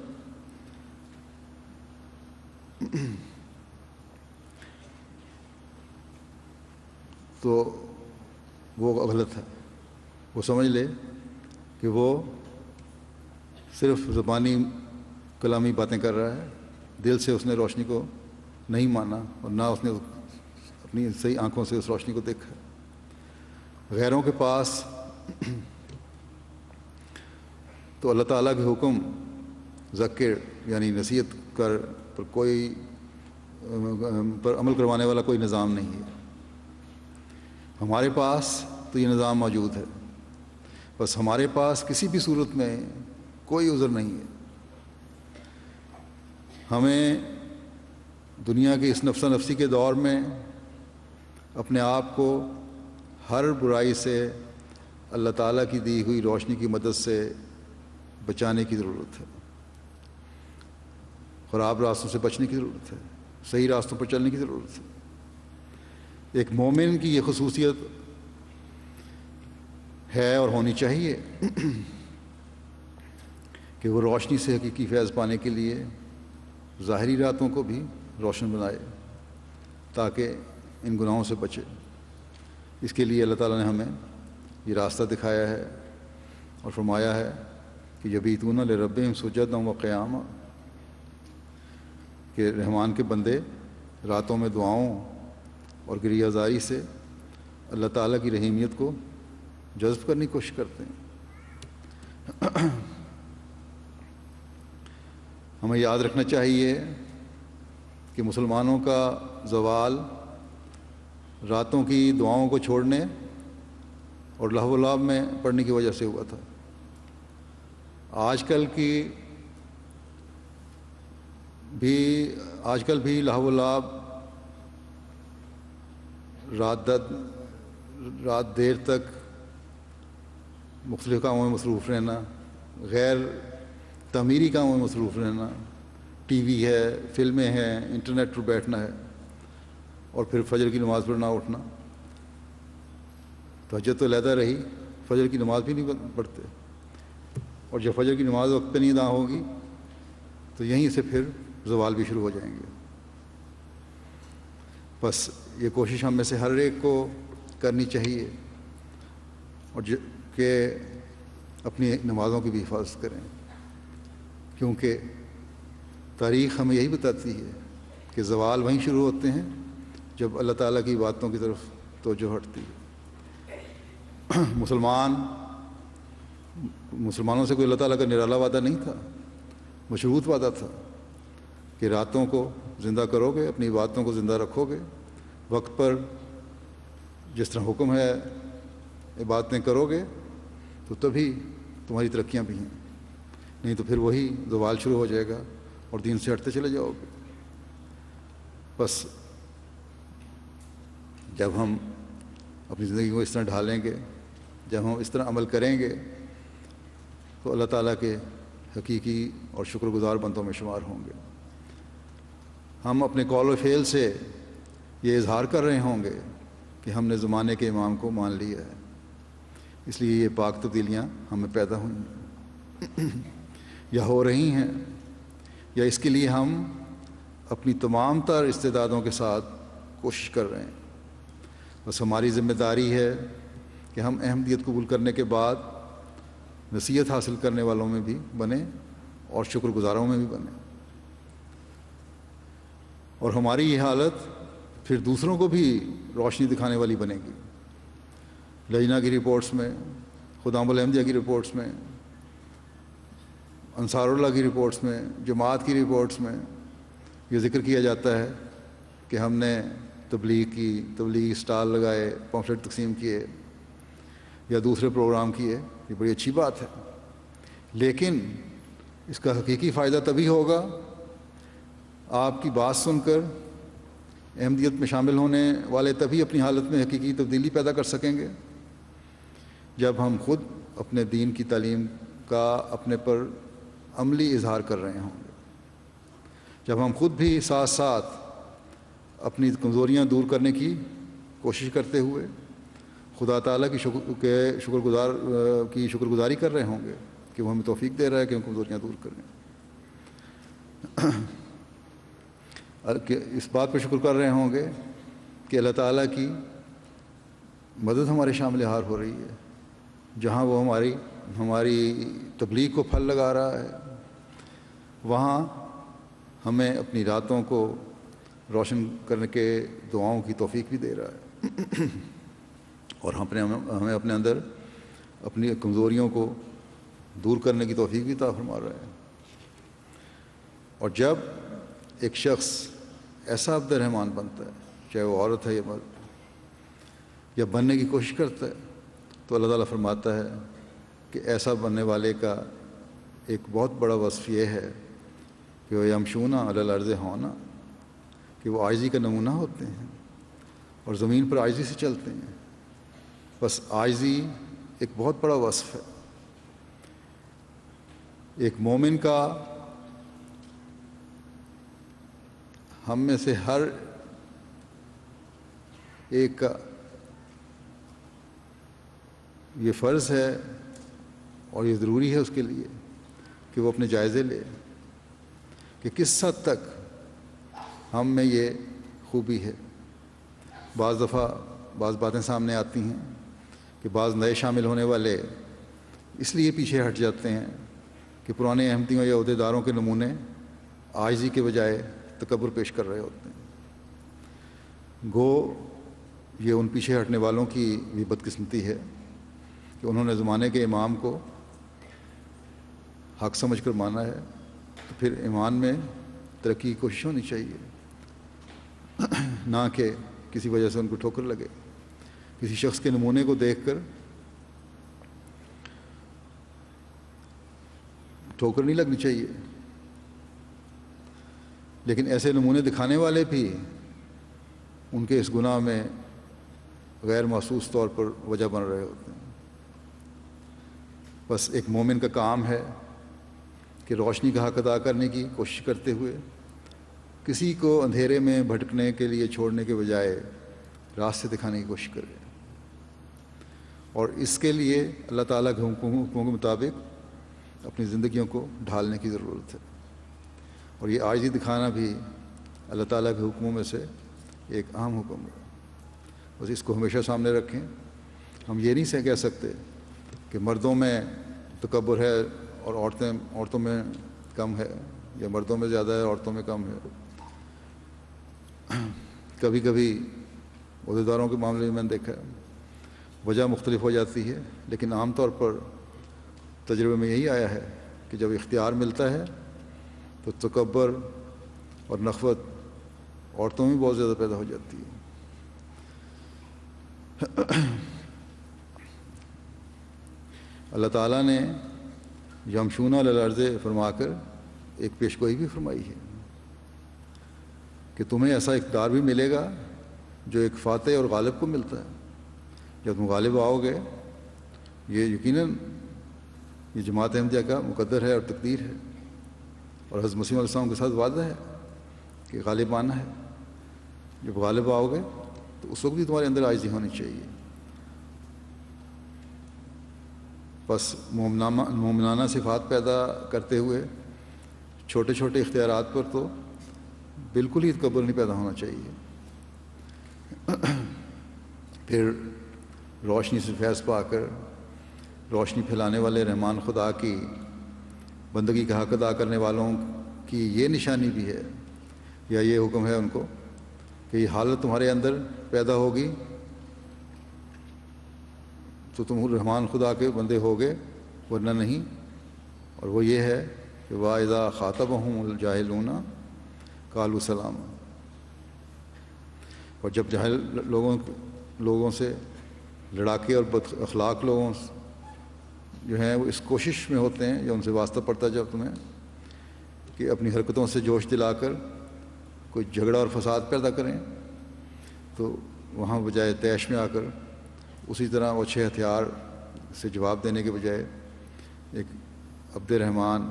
A: تو وہ غلط ہے۔ وہ سمجھ لے کہ وہ صرف زبانی کلامی باتیں کر رہا ہے، دل سے اس نے روشنی کو نہیں مانا اور نہ اس نے اپنی صحیح آنکھوں سے اس روشنی کو دیکھا۔ غیروں کے پاس تو اللہ تعالیٰ کے حکم ذکر یعنی نصیحت کر پر عمل کروانے والا کوئی نظام نہیں ہے۔ ہمارے پاس تو یہ نظام موجود ہے، بس ہمارے پاس کسی بھی صورت میں کوئی عذر نہیں ہے۔ ہمیں دنیا کے اس نفسا نفسی کے دور میں اپنے آپ کو ہر برائی سے اللہ تعالیٰ کی دی ہوئی روشنی کی مدد سے بچانے کی ضرورت ہے، خراب راستوں سے بچنے کی ضرورت ہے، صحیح راستوں پر چلنے کی ضرورت ہے۔ ایک مومن کی یہ خصوصیت ہے اور ہونی چاہیے کہ وہ روشنی سے حقیقی فیض پانے کے لیے ظاہری راتوں کو بھی روشن بنائے تاکہ ان گناہوں سے بچے۔ اس کے لیے اللہ تعالیٰ نے ہمیں یہ راستہ دکھایا ہے اور فرمایا ہے کہ یبیتون لربہم سجدا و قیاما، کہ رحمان کے بندے راتوں میں دعاؤں اور گریہ زاری سے اللہ تعالیٰ کی رحیمیت کو جذب کرنے کی کوشش کرتے ہیں۔ ہمیں یاد رکھنا چاہیے کہ مسلمانوں کا زوال راتوں کی دعاؤں کو چھوڑنے اور لہو و لعب میں پڑنے کی وجہ سے ہوا تھا۔ آج کل بھی لہو و لعب، رات دیر تک مختلف کاموں میں مصروف رہنا، غیر تعمیری کاموں میں مصروف رہنا، ٹی وی ہے، فلمیں ہیں، انٹرنیٹ پر بیٹھنا ہے، اور پھر فجر کی نماز پر نہ اٹھنا. تہجد تو علیحدہ رہی، فجر کی نماز بھی نہیں پڑھتے، اور جب فجر کی نماز وقت پہ نہیں ادا ہوگی تو یہیں سے پھر زوال بھی شروع ہو جائیں گے. بس یہ کوشش ہم میں سے ہر ایک کو کرنی چاہیے، اور کہ اپنی نمازوں کی بھی حفاظت کریں، کیونکہ تاریخ ہمیں یہی بتاتی ہے کہ زوال وہیں شروع ہوتے ہیں جب اللہ تعالیٰ کی باتوں کی طرف توجہ ہٹتی ہے. مسلمانوں سے کوئی اللہ تعالیٰ کا نرالا وعدہ نہیں تھا، مشروط وعدہ تھا کہ راتوں کو زندہ کرو گے، اپنی باتوں کو زندہ رکھو گے، وقت پر جس طرح حکم ہے عبادتیں کرو گے تو تبھی تمہاری ترقیاں بھی ہیں، نہیں تو پھر وہی زوال شروع ہو جائے گا اور دین سے ہٹتے چلے جاؤ گے. بس جب ہم اپنی زندگی کو اس طرح ڈھالیں گے، جب ہم اس طرح عمل کریں گے تو اللہ تعالیٰ کے حقیقی اور شکر گزار بندوں میں شمار ہوں گے. ہم اپنے قول و فعل سے یہ اظہار کر رہے ہوں گے کہ ہم نے زمانے کے امام کو مان لیا ہے، اس لیے یہ پاک تبدیلیاں ہمیں پیدا ہوئی ہیں یا ہو رہی ہیں، یا اس کے لیے ہم اپنی تمام تر استعدادوں کے ساتھ کوشش کر رہے ہیں. بس ہماری ذمہ داری ہے کہ ہم احمدیت قبول کرنے کے بعد نصیحت حاصل کرنے والوں میں بھی بنیں اور شکر گزاروں میں بھی بنیں، اور ہماری یہ حالت پھر دوسروں کو بھی روشنی دکھانے والی بنے گی. لجنہ کی رپورٹس میں، خدام الاحمدیہ کی رپورٹس میں، انصار اللہ کی رپورٹس میں، جماعت کی رپورٹس میں یہ ذکر کیا جاتا ہے کہ ہم نے تبلیغ کی، تبلیغ اسٹال لگائے، پمفلٹ تقسیم کیے یا دوسرے پروگرام کیے. یہ بڑی اچھی بات ہے، لیکن اس کا حقیقی فائدہ تبھی ہوگا، آپ کی بات سن کر احمدیت میں شامل ہونے والے تبھی اپنی حالت میں حقیقی تبدیلی پیدا کر سکیں گے جب ہم خود اپنے دین کی تعلیم کا اپنے پر عملی اظہار کر رہے ہوں گے، جب ہم خود بھی ساتھ ساتھ اپنی کمزوریاں دور کرنے کی کوشش کرتے ہوئے خدا تعالیٰ کی شکر گزاری کر رہے ہوں گے کہ وہ ہمیں توفیق دے رہا ہے کہ ہم کمزوریاں دور کریں. اس بات پہ شکر کر رہے ہوں گے کہ اللہ تعالیٰ کی مدد ہمارے شامل حال ہو رہی ہے، جہاں وہ ہماری تبلیغ کو پھل لگا رہا ہے، وہاں ہمیں اپنی راتوں کو روشن کرنے کے دعاؤں کی توفیق بھی دے رہا ہے، اور ہمیں اپنے اندر اپنی کمزوریوں کو دور کرنے کی توفیق بھی عطا فرما رہا ہے. اور جب ایک شخص ایسا عبد الرحمن بنتا ہے، چاہے وہ عورت ہے یا مرد، یا بننے کی کوشش کرتا ہے، تو اللہ تعالیٰ فرماتا ہے کہ ایسا بننے والے کا ایک بہت بڑا وصف یہ ہے کہ وہ یمشون علی الارض ہونا، کہ وہ عاجزی کا نمونہ ہوتے ہیں اور زمین پر عاجزی سے چلتے ہیں. بس عاجزی ایک بہت بڑا وصف ہے. ایک مومن کا ہم میں سے ہر ایک کا یہ فرض ہے اور یہ ضروری ہے اس کے لیے کہ وہ اپنے جائزے لے کہ کس حد تک ہم میں یہ خوبی ہے. بعض دفعہ بعض باتیں سامنے آتی ہیں کہ بعض نئے شامل ہونے والے اس لیے پیچھے ہٹ جاتے ہیں کہ پرانے احمدیوں یا عہدیداروں کے نمونے عاجزی کے بجائے تکبر پیش کر رہے ہوتے ہیں. گو یہ ان پیچھے ہٹنے والوں کی بھی بدقسمتی ہے کہ انہوں نے زمانے کے امام کو حق سمجھ کر مانا ہے. تو پھر ایمان میں ترقی کی کوشش ہونی چاہیے، نہ کہ کسی وجہ سے ان کو ٹھوکر لگے. کسی شخص کے نمونے کو دیکھ کر ٹھوکر نہیں لگنی چاہیے، لیکن ایسے نمونے دکھانے والے بھی ان کے اس گناہ میں غیر محسوس طور پر وجہ بن رہے ہوتے ہیں۔ بس ایک مومن کا کام ہے کہ روشنی کا حق ادا کرنے کی کوشش کرتے ہوئے کسی کو اندھیرے میں بھٹکنے کے لیے چھوڑنے کے بجائے راستے دکھانے کی کوشش کرے، اور اس کے لیے اللہ تعالیٰ کے حکموں کے مطابق اپنی زندگیوں کو ڈھالنے کی ضرورت ہے۔ اور یہ عاجزی دکھانا بھی اللہ تعالیٰ کے حکموں میں سے ایک اہم حکم ہے۔ بس اس کو ہمیشہ سامنے رکھیں۔ ہم یہ نہیں کہہ سکتے کہ مردوں میں تکبر ہے اور عورتوں میں کم ہے، یا مردوں میں زیادہ ہے عورتوں میں کم ہے۔ کبھی کبھی عہدیداروں کے معاملے میں نے دیکھا ہے وجہ مختلف ہو جاتی ہے، لیکن عام طور پر تجربے میں یہی آیا ہے کہ جب اختیار ملتا ہے تو تکبر اور نخوت عورتوں میں بہت زیادہ پیدا ہو جاتی ہے۔ اللہ تعالیٰ نے یمشون علی الارض فرما کر ایک پیشگوئی بھی فرمائی ہے کہ تمہیں ایسا اقتدار بھی ملے گا جو ایک فاتح اور غالب کو ملتا ہے۔ جب تم غالب آؤ گے، یہ یقیناً یہ جماعت احمدیہ کا مقدر ہے اور تقدیر ہے، اور حضرت مسیح علیہ السلام کے ساتھ وعدہ ہے کہ غالب آنا ہے۔ جب غالب آؤ گے تو اس وقت بھی تمہارے اندر عاجزی ہونی چاہیے۔ بس مومنانہ صفات پیدا کرتے ہوئے چھوٹے چھوٹے اختیارات پر تو بالکل ہی تکبر نہیں پیدا ہونا چاہیے۔ پھر روشنی سے فیض پا کر روشنی پھیلانے والے رحمان خدا کی بندگی کا حق ادا کرنے والوں کی یہ نشانی بھی ہے، یا یہ حکم ہے ان کو کہ یہ حالت تمہارے اندر پیدا ہوگی تو تم رحمان خدا کے بندے ہوگے، ورنہ نہیں۔ اور وہ یہ ہے کہ وَإِذَا خَاطَبَهُمُ الْجَاهِلُونَ قَالُوا سَلَامًا، اور جب جاہل لوگوں سے لڑاکے اور بد اخلاق لوگوں جو ہیں وہ اس کوشش میں ہوتے ہیں، یا ان سے واسطہ پڑتا ہے جب تمہیں کہ اپنی حرکتوں سے جوش دلا کر کوئی جھگڑا اور فساد پیدا کریں، تو وہاں بجائے طیش میں آ کر اسی طرح وہ اچھے ہتھیار سے جواب دینے کے بجائے ایک عبد رحمان،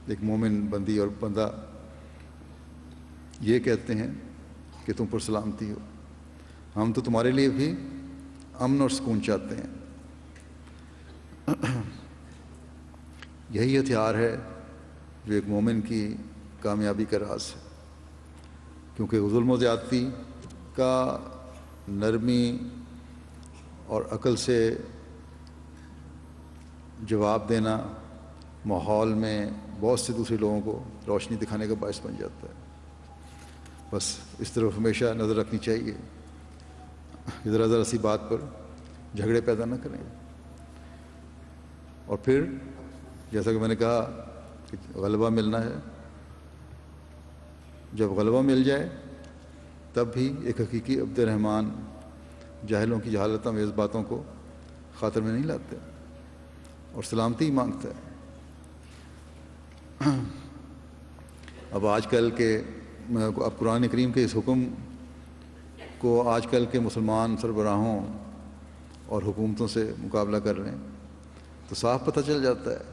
A: ایک مومن بندی اور بندہ یہ کہتے ہیں کہ تم پر سلامتی ہو، ہم تو تمہارے لیے بھی امن اور سکون چاہتے ہیں۔ یہی ہتھیار ہے جو ایک مومن کی کامیابی کا راز ہے، کیونکہ ظلم و زیادتی کا نرمی اور عقل سے جواب دینا ماحول میں بہت سے دوسرے لوگوں کو روشنی دکھانے کا باعث بن جاتا ہے۔ بس اس طرف ہمیشہ نظر رکھنی چاہیے کہ ذرا ذرا سی بات پر جھگڑے پیدا نہ کریں۔ اور پھر جیسا کہ میں نے کہا کہ غلبہ ملنا ہے، جب غلبہ مل جائے تب بھی ایک حقیقی عبد الرحمن جاہلوں کی جہالت آمیز باتوں کو خاطر میں نہیں لاتے اور سلامتی مانگتا ہے۔ اب قرآن کریم کے اس حکم کو آج کل کے مسلمان سربراہوں اور حکومتوں سے مقابلہ کر رہے ہیں تو صاف پتہ چل جاتا ہے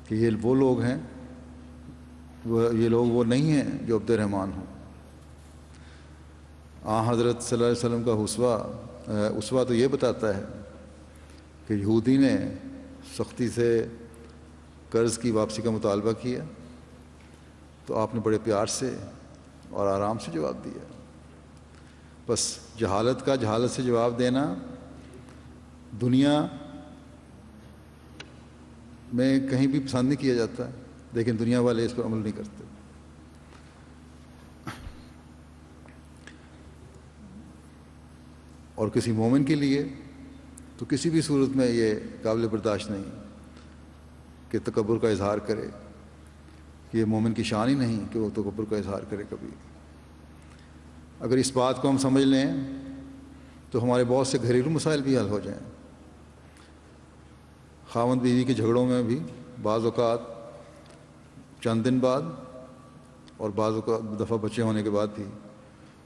A: کہ یہ وہ لوگ ہیں، یہ لوگ وہ نہیں ہیں جو عبد الرحمن ہوں۔ حضرت صلی اللہ علیہ وسلم کا اسوہ تو یہ بتاتا ہے کہ یہودی نے سختی سے قرض کی واپسی کا مطالبہ کیا تو آپ نے بڑے پیار سے اور آرام سے جواب دیا۔ بس جہالت سے جواب دینا دنیا میں کہیں بھی پسند نہیں کیا جاتا، لیکن دنیا والے اس پر عمل نہیں کرتے۔ اور کسی مومن کے لیے تو کسی بھی صورت میں یہ قابل برداشت نہیں کہ تکبر کا اظہار کرے، یہ مومن کی شان ہی نہیں کہ وہ تکبر کا اظہار کرے کبھی۔ اگر اس بات کو ہم سمجھ لیں تو ہمارے بہت سے گھریلو مسائل بھی حل ہو جائیں۔ خاوند بیوی کے جھگڑوں میں بھی بعض اوقات چند دن بعد اور بعض دفعہ بچے ہونے کے بعد بھی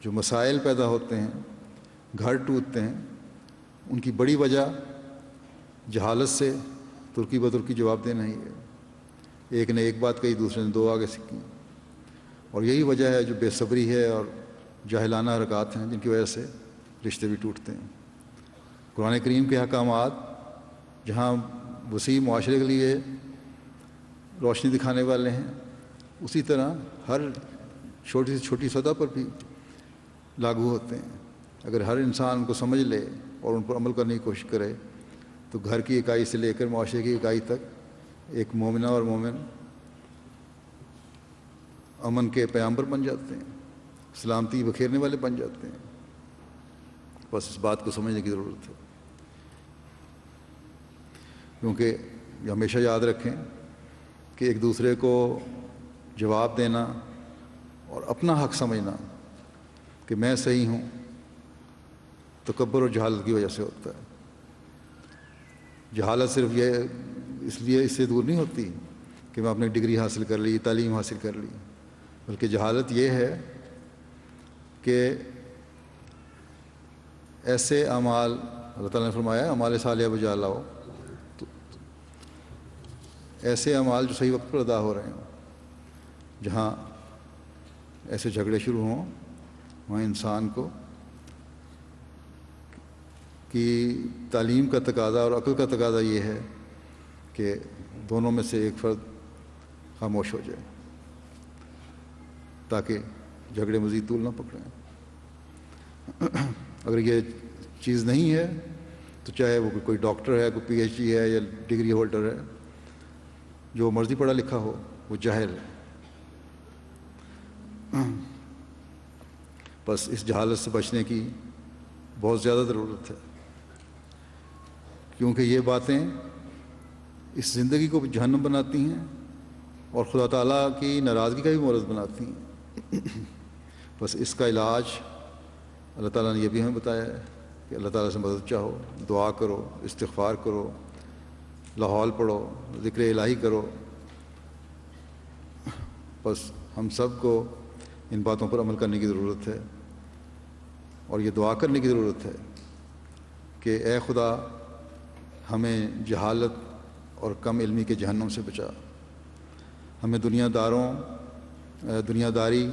A: جو مسائل پیدا ہوتے ہیں، گھر ٹوٹتے ہیں، ان کی بڑی وجہ جہالت سے ترکی بترکی جواب دینا ہی ہے. ایک نے ایک بات کہی، دوسرے نے دو آگے سیکھی، اور یہی وجہ ہے جو بے صبری ہے اور جاہلانہ حرکات ہیں جن کی وجہ سے رشتے بھی ٹوٹتے ہیں. قرآن کریم کے احکامات جہاں وسیع معاشرے کے لیے روشنی دکھانے والے ہیں، اسی طرح ہر چھوٹی سے چھوٹی سطح پر بھی لاگو ہوتے ہیں. اگر ہر انسان ان کو سمجھ لے اور ان پر عمل کرنے کی کوشش کرے تو گھر کی اکائی سے لے کر معاشرے کی اکائی تک ایک مومنہ اور مومن امن کے پیامبر بن جاتے ہیں، سلامتی بکھیرنے والے بن جاتے ہیں. بس اس بات کو سمجھنے کی ضرورت ہے، کیونکہ یہ ہمیشہ یاد رکھیں کہ ایک دوسرے کو جواب دینا اور اپنا حق سمجھنا کہ میں صحیح ہوں تکبر اور جہالت کی وجہ سے ہوتا ہے. جہالت صرف یہ اس لیے اس سے دور نہیں ہوتی کہ میں اپنی ڈگری حاصل کر لی، تعلیم حاصل کر لی، بلکہ جہالت یہ ہے کہ ایسے اعمال، اللہ تعالیٰ نے فرمایا اعمال صالحہ بجا لاؤ، تو ایسے اعمال جو صحیح وقت پر ادا ہو رہے ہوں، جہاں ایسے جھگڑے شروع ہوں وہاں انسان کو کی تعلیم کا تقاضا اور عقل کا تقاضا یہ ہے کہ دونوں میں سے ایک فرد خاموش ہو جائے تاکہ جھگڑے مزید طول نہ پکڑیں. اگر یہ چیز نہیں ہے تو چاہے وہ کوئی ڈاکٹر ہے، کوئی پی ایچ ڈی ہے یا ڈگری ہولڈر ہے، جو مرضی پڑھا لکھا ہو، وہ جاہل ہے. بس اس جہالت سے بچنے کی بہت زیادہ ضرورت ہے، کیونکہ یہ باتیں اس زندگی کو جہنم بناتی ہیں اور خدا تعالیٰ کی ناراضگی کا بھی مورد بناتی ہیں. بس اس کا علاج اللہ تعالیٰ نے یہ بھی ہمیں بتایا ہے کہ اللہ تعالیٰ سے مدد چاہو، دعا کرو، استغفار کرو، لاحول پڑھو، ذکر الہی کرو. بس ہم سب کو ان باتوں پر عمل کرنے کی ضرورت ہے اور یہ دعا کرنے کی ضرورت ہے کہ اے خدا ہمیں جہالت اور کم علمی کے جہنم سے بچا، ہمیں دنیا داری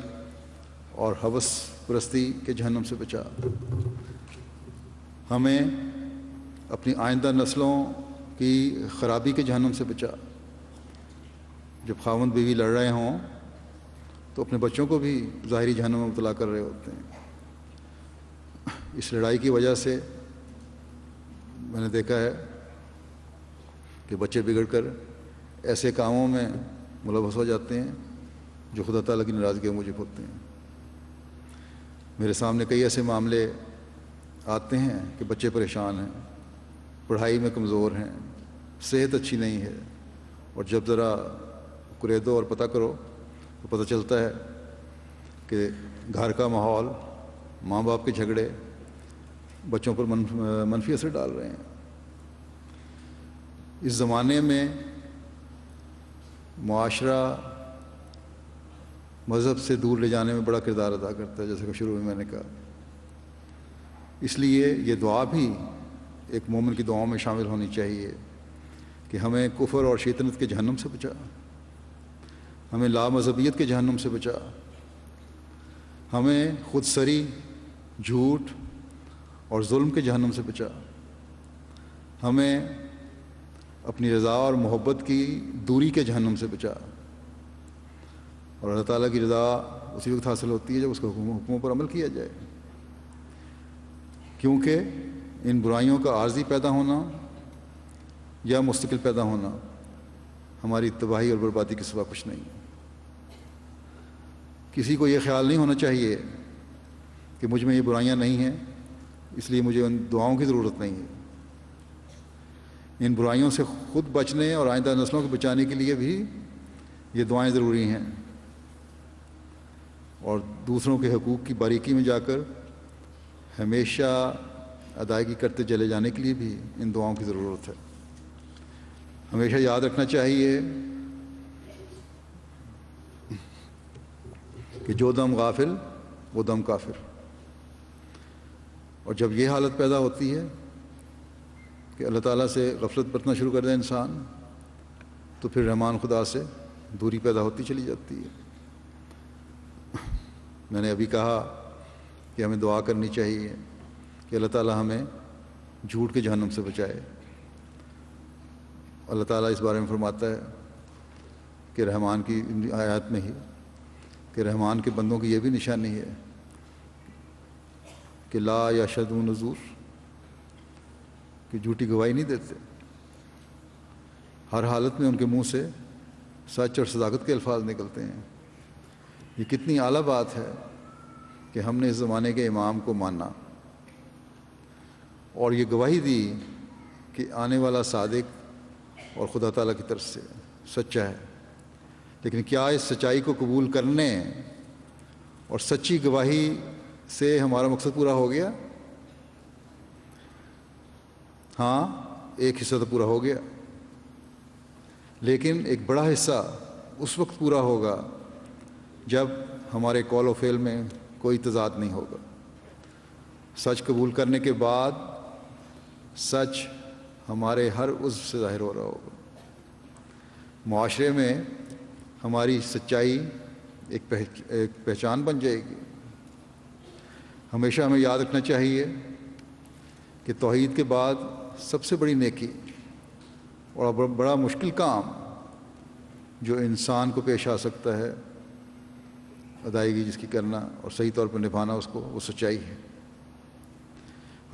A: اور ہوس پرستی کے جہنم سے بچا، ہمیں اپنی آئندہ نسلوں کی خرابی کے جہنم سے بچا. جب خاوند بیوی لڑ رہے ہوں تو اپنے بچوں کو بھی ظاہری جہنم میں مبتلا کر رہے ہوتے ہیں. اس لڑائی کی وجہ سے میں نے دیکھا ہے کہ بچے بگڑ کر ایسے کاموں میں ملوث ہو جاتے ہیں جو خدا تعالیٰ کی ناراضگی کے موجب ہوتے ہیں. میرے سامنے کئی ایسے معاملے آتے ہیں کہ بچے پریشان ہیں، پڑھائی میں کمزور ہیں، صحت اچھی نہیں ہے، اور جب ذرا قریدو اور پتہ کرو تو پتہ چلتا ہے کہ گھر کا ماحول، ماں باپ کے جھگڑے بچوں پر منفی اثر ڈال رہے ہیں. اس زمانے میں معاشرہ مذہب سے دور لے جانے میں بڑا کردار ادا کرتا ہے، جیسے کہ شروع میں میں نے کہا. اس لیے یہ دعا بھی ایک مومن کی دعاؤں میں شامل ہونی چاہیے کہ ہمیں کفر اور شیطنت کے جہنم سے بچا، ہمیں لامذہبیت کے جہنم سے بچا، ہمیں خود سری، جھوٹ اور ظلم کے جہنم سے بچا، ہمیں اپنی رضا اور محبت کی دوری کے جہنم سے بچا. اور اللہ تعالیٰ کی رضا اسی وقت حاصل ہوتی ہے جب اس کے حکموں پر عمل کیا جائے، کیونکہ ان برائیوں کا عارضی پیدا ہونا یا مستقل پیدا ہونا ہماری تباہی اور بربادی کے سوا کچھ نہیں. کسی کو یہ خیال نہیں ہونا چاہیے کہ مجھ میں یہ برائیاں نہیں ہیں اس لیے مجھے ان دعاؤں کی ضرورت نہیں ہے. ان برائیوں سے خود بچنے اور آئندہ نسلوں کو بچانے کے لیے بھی یہ دعائیں ضروری ہیں، اور دوسروں کے حقوق کی باریکی میں جا کر ہمیشہ ادائیگی کرتے چلے جانے کے لیے بھی ان دعاؤں کی ضرورت ہے. ہمیشہ یاد رکھنا چاہیے کہ جو دم غافل وہ دم کافر، اور جب یہ حالت پیدا ہوتی ہے کہ اللہ تعالیٰ سے غفلت برتنا شروع کر دے انسان تو پھر رحمان خدا سے دوری پیدا ہوتی چلی جاتی ہے۔ میں نے ابھی کہا کہ ہمیں دعا کرنی چاہیے کہ اللہ تعالیٰ ہمیں جھوٹ کے جہنم سے بچائے۔ اللہ تعالیٰ اس بارے میں فرماتا ہے کہ رحمان کی آیات میں ہی کہ رحمان کے بندوں کی یہ بھی نشانی ہے کہ لا یشہدون الزور، کہ جھوٹی گواہی نہیں دیتے، ہر حالت میں ان کے منہ سے سچ اور صداقت کے الفاظ نکلتے ہیں۔ یہ کتنی اعلیٰ بات ہے کہ ہم نے اس زمانے کے امام کو مانا اور یہ گواہی دی کہ آنے والا صادق اور خدا تعالیٰ کی طرف سے سچا ہے۔ لیکن کیا اس سچائی کو قبول کرنے اور سچی گواہی سے ہمارا مقصد پورا ہو گیا؟ ہاں، ایک حصہ تو پورا ہو گیا، لیکن ایک بڑا حصہ اس وقت پورا ہوگا جب ہمارے قول و فعل میں کوئی تضاد نہیں ہوگا۔ سچ قبول کرنے کے بعد سچ ہمارے ہر عضو سے ظاہر ہو رہا ہوگا۔ معاشرے میں ہماری سچائی ایک پہچان بن جائے گی۔ ہمیشہ ہمیں یاد رکھنا چاہیے کہ توحید کے بعد سب سے بڑی نیکی اور بڑا مشکل کام جو انسان کو پیش آ سکتا ہے ادائیگی جس کی کرنا اور صحیح طور پر نبھانا اس کو، وہ سچائی ہے۔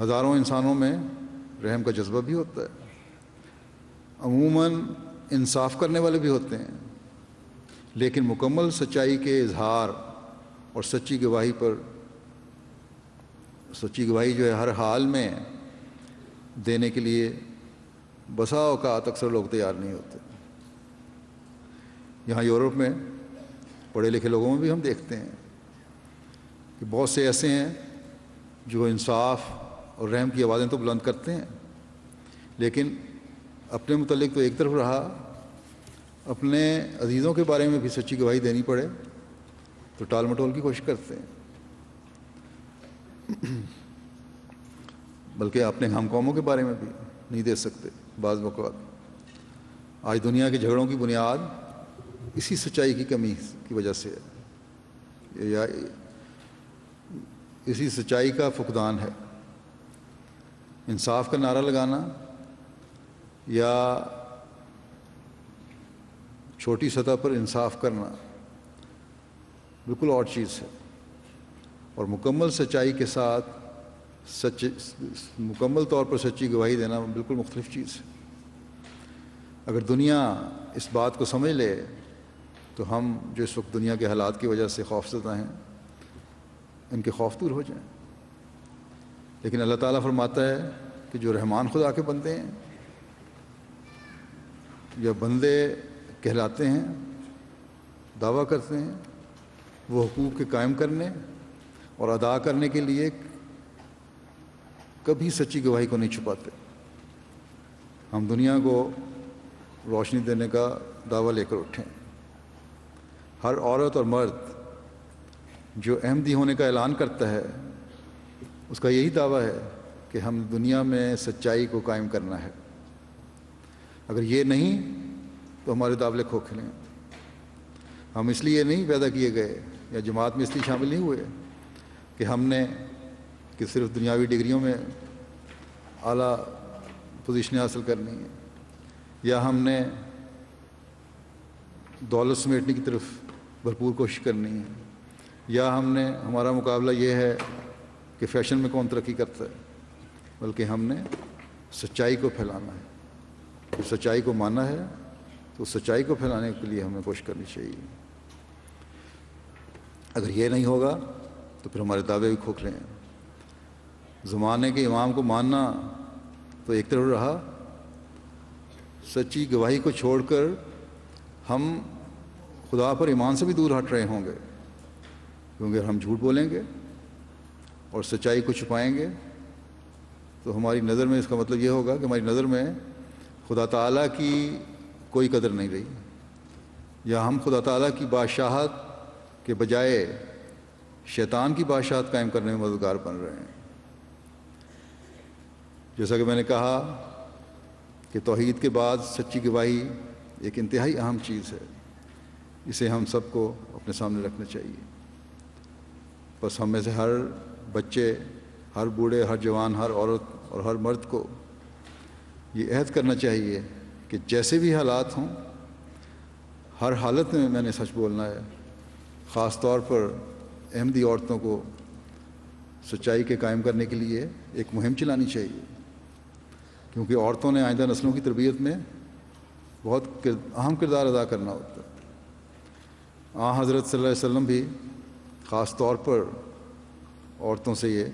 A: ہزاروں انسانوں میں رحم کا جذبہ بھی ہوتا ہے، عموماً انصاف کرنے والے بھی ہوتے ہیں، لیکن مکمل سچائی کے اظہار اور سچی گواہی جو ہے ہر حال میں دینے کے لیے بسا اوقات اکثر لوگ تیار نہیں ہوتے۔ یہاں یورپ میں پڑھے لکھے لوگوں میں بھی ہم دیکھتے ہیں کہ بہت سے ایسے ہیں جو انصاف اور رحم کی آوازیں تو بلند کرتے ہیں، لیکن اپنے متعلق تو ایک طرف رہا، اپنے عزیزوں کے بارے میں بھی سچی گواہی دینی پڑے تو ٹال مٹول کی کوشش کرتے ہیں، بلکہ اپنے ہم قوموں کے بارے میں بھی نہیں دے سکتے بعض اوقات۔ آج دنیا کے جھگڑوں کی بنیاد اسی سچائی کی کمی کی وجہ سے ہے، یا اسی سچائی کا فقدان ہے۔ انصاف کا نعرہ لگانا یا چھوٹی سطح پر انصاف کرنا بالکل اور چیز ہے، اور مکمل سچائی کے ساتھ مکمل طور پر سچی گواہی دینا بالکل مختلف چیز ہے۔ اگر دنیا اس بات کو سمجھ لے تو ہم جو اس وقت دنیا کے حالات کی وجہ سے خوفزدہ ہیں ان کے خوف دور ہو جائیں۔ لیکن اللہ تعالیٰ فرماتا ہے کہ جو رحمان خدا کے بندے ہیں یا بندے کہلاتے ہیں، دعویٰ کرتے ہیں، وہ حقوق کے قائم کرنے اور ادا کرنے کے لیے کبھی سچی گواہی کو نہیں چھپاتے۔ ہم دنیا کو روشنی دینے کا دعویٰ لے کر اٹھیں۔ ہر عورت اور مرد جو احمدی ہونے کا اعلان کرتا ہے اس کا یہی دعویٰ ہے کہ ہم دنیا میں سچائی کو قائم کرنا ہے۔ اگر یہ نہیں تو ہمارے دعوے کھوکھلے ہیں۔ ہم اس لیے نہیں پیدا کیے گئے یا جماعت میں اس لیے شامل نہیں ہوئے کہ ہم نے کہ صرف دنیاوی ڈگریوں میں اعلیٰ پوزیشنیں حاصل کرنی ہیں، یا ہم نے دولت سمیٹنے کی طرف بھرپور کوشش کرنی ہے، یا ہمارا مقابلہ یہ ہے کہ فیشن میں کون ترقی کرتا ہے، بلکہ ہم نے سچائی کو پھیلانا ہے۔ سچائی کو ماننا ہے تو سچائی کو پھیلانے کے لیے ہمیں کوشش کرنی چاہیے۔ اگر یہ نہیں ہوگا تو پھر ہمارے دعوے بھی کھوکھلے ہیں۔ زمانے کے امام کو ماننا تو ایک طرف رہا، سچی گواہی کو چھوڑ کر ہم خدا پر ایمان سے بھی دور ہٹ رہے ہوں گے، کیونکہ ہم جھوٹ بولیں گے اور سچائی کو چھپائیں گے تو ہماری نظر میں اس کا مطلب یہ ہوگا کہ ہماری نظر میں خدا تعالیٰ کی کوئی قدر نہیں رہی، یا ہم خدا تعالیٰ کی بادشاہت کے بجائے شیطان کی بادشاہت قائم کرنے میں مددگار بن رہے ہیں۔ جیسا کہ میں نے کہا کہ توحید کے بعد سچی گواہی ایک انتہائی اہم چیز ہے، اسے ہم سب کو اپنے سامنے رکھنا چاہیے۔ بس ہم میں سے ہر بچے، ہر بوڑھے، ہر جوان، ہر عورت اور ہر مرد کو یہ عہد کرنا چاہیے کہ جیسے بھی حالات ہوں، ہر حالت میں نے سچ بولنا ہے۔ خاص طور پر احمدی عورتوں کو سچائی کے قائم کرنے کے لیے ایک مہم چلانی چاہیے، کیونکہ عورتوں نے آئندہ نسلوں کی تربیت میں بہت اہم کردار ادا کرنا ہوتا ہے۔ حضرت صلی اللہ علیہ وسلم بھی خاص طور پر عورتوں سے یہ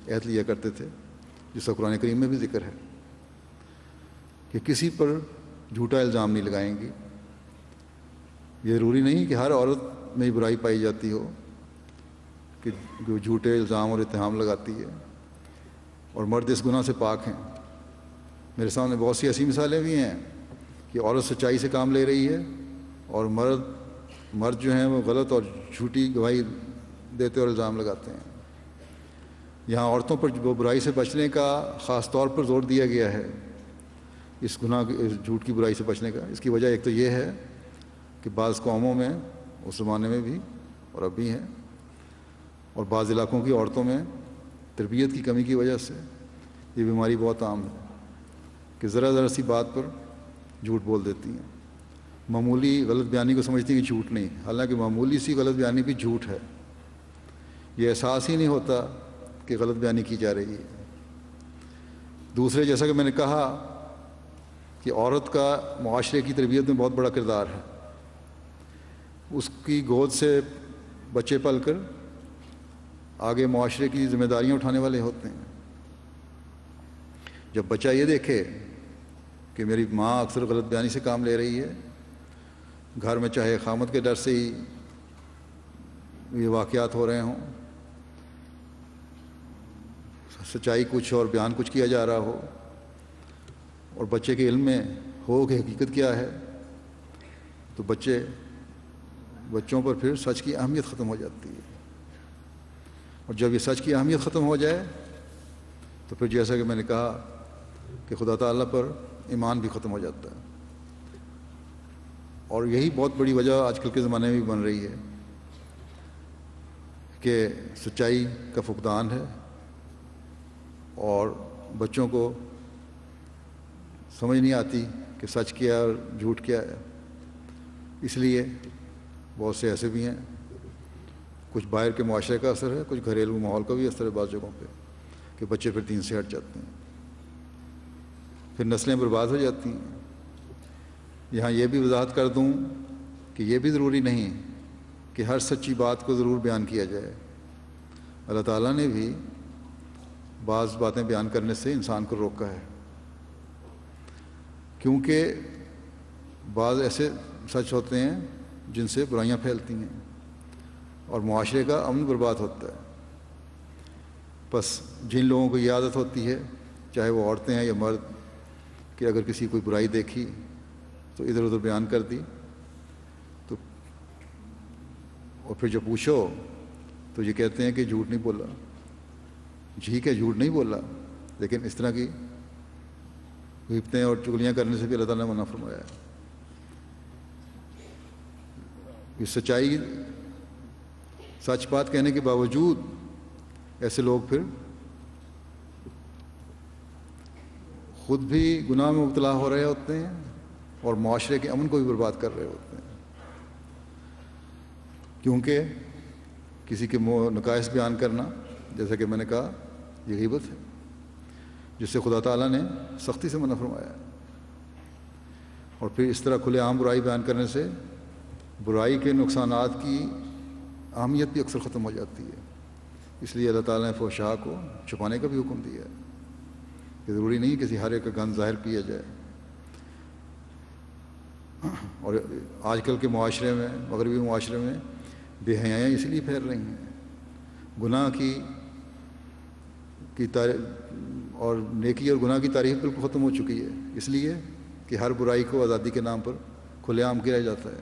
A: عہد لیا کرتے تھے، جس کا قرآن کریم میں بھی ذکر ہے کہ کسی پر جھوٹا الزام نہیں لگائیں گی۔ یہ ضروری نہیں کہ ہر عورت میں برائی پائی جاتی ہو کہ جو جھوٹے الزام اور اتہام لگاتی ہے، اور مرد اس گناہ سے پاک ہیں۔ میرے سامنے بہت سی ایسی مثالیں بھی ہیں کہ عورت سچائی سے کام لے رہی ہے اور مرد جو ہیں وہ غلط اور جھوٹی گواہی دیتے اور الزام لگاتے ہیں۔ یہاں عورتوں پر وہ برائی سے بچنے کا خاص طور پر زور دیا گیا ہے، اس جھوٹ کی برائی سے بچنے کا۔ اس کی وجہ ایک تو یہ ہے کہ بعض قوموں میں اس زمانے میں بھی اور اب بھی ہیں، اور بعض علاقوں کی عورتوں میں تربیت کی کمی کی وجہ سے یہ بیماری بہت عام ہے کہ ذرا سی بات پر جھوٹ بول دیتی ہیں۔ معمولی غلط بیانی کو سمجھتی ہیں کہ جھوٹ نہیں، حالانکہ معمولی سی غلط بیانی بھی جھوٹ ہے۔ یہ احساس ہی نہیں ہوتا کہ غلط بیانی کی جا رہی ہے۔ دوسرے، جیسا کہ میں نے کہا کہ عورت کا معاشرے کی تربیت میں بہت بڑا کردار ہے۔ اس کی گود سے بچے پل کر آگے معاشرے کی ذمہ داریاں اٹھانے والے ہوتے ہیں۔ جب بچہ یہ دیکھے کہ میری ماں اکثر غلط بیانی سے کام لے رہی ہے، گھر میں چاہے اقامت کے ڈر سے ہی یہ واقعات ہو رہے ہوں، سچائی کچھ اور بیان کچھ کیا جا رہا ہو، اور بچے کے علم میں ہو کہ حقیقت کیا ہے، تو بچوں پر پھر سچ کی اہمیت ختم ہو جاتی ہے۔ اور جب یہ سچ کی اہمیت ختم ہو جائے تو پھر جیسا کہ میں نے کہا کہ خدا تعالیٰ پر ایمان بھی ختم ہو جاتا ہے۔ اور یہی بہت بڑی وجہ آج کل کے زمانے میں بھی بن رہی ہے کہ سچائی کا فقدان ہے، اور بچوں کو سمجھ نہیں آتی کہ سچ کیا ہے اور جھوٹ کیا ہے۔ اس لیے بہت سے ایسے بھی ہیں، کچھ باہر کے معاشرے کا اثر ہے، کچھ گھریلو ماحول کا بھی اثر ہے بعض جگہوں پہ، کہ بچے پھر دین سے ہٹ جاتے ہیں، پھر نسلیں برباد ہو جاتی ہیں۔ یہاں یہ بھی وضاحت کر دوں کہ یہ بھی ضروری نہیں کہ ہر سچی بات کو ضرور بیان کیا جائے۔ اللہ تعالیٰ نے بھی بعض باتیں بیان کرنے سے انسان کو روکا ہے، کیونکہ بعض ایسے سچ ہوتے ہیں جن سے برائیاں پھیلتی ہیں اور معاشرے کا امن برباد ہوتا ہے۔ بس جن لوگوں کو یہ عادت ہوتی ہے، چاہے وہ عورتیں ہیں یا مرد، کہ اگر کسی کوئی برائی دیکھی تو ادھر ادھر بیان کر دی، تو اور پھر جب پوچھو تو یہ کہتے ہیں کہ جھوٹ نہیں بولا۔ ٹھیک ہے، جھوٹ نہیں بولا، لیکن اس طرح کی غیبتیں اور چغلیاں کرنے سے بھی اللہ تعالیٰ نے منع فرمایا ہے۔ یہ سچائی، سچ بات کہنے کے باوجود ایسے لوگ پھر خود بھی گناہ میں مبتلا ہو رہے ہوتے ہیں اور معاشرے کے امن کو بھی برباد کر رہے ہوتے ہیں، کیونکہ کسی کے نقائص بیان کرنا، جیسا کہ میں نے کہا، یہ غیبت ہے جس سے خدا تعالیٰ نے سختی سے منع فرمایا ہے۔ اور پھر اس طرح کھلے عام برائی بیان کرنے سے برائی کے نقصانات کی اہمیت بھی اکثر ختم ہو جاتی ہے۔ اس لیے اللہ تعالیٰ نے فحشاء کو چھپانے کا بھی حکم دیا ہے کہ ضروری نہیں کسی ہر ایک کا گند ظاہر کیا جائے۔ اور آج کل کے معاشرے میں، مغربی معاشرے میں بے حیائیاں اس لیے پھیل رہی ہیں، گناہ کی اور نیکی اور گناہ کی تعریف بالکل ختم ہو چکی ہے، اس لیے کہ ہر برائی کو آزادی کے نام پر کھلے عام کیا جاتا ہے۔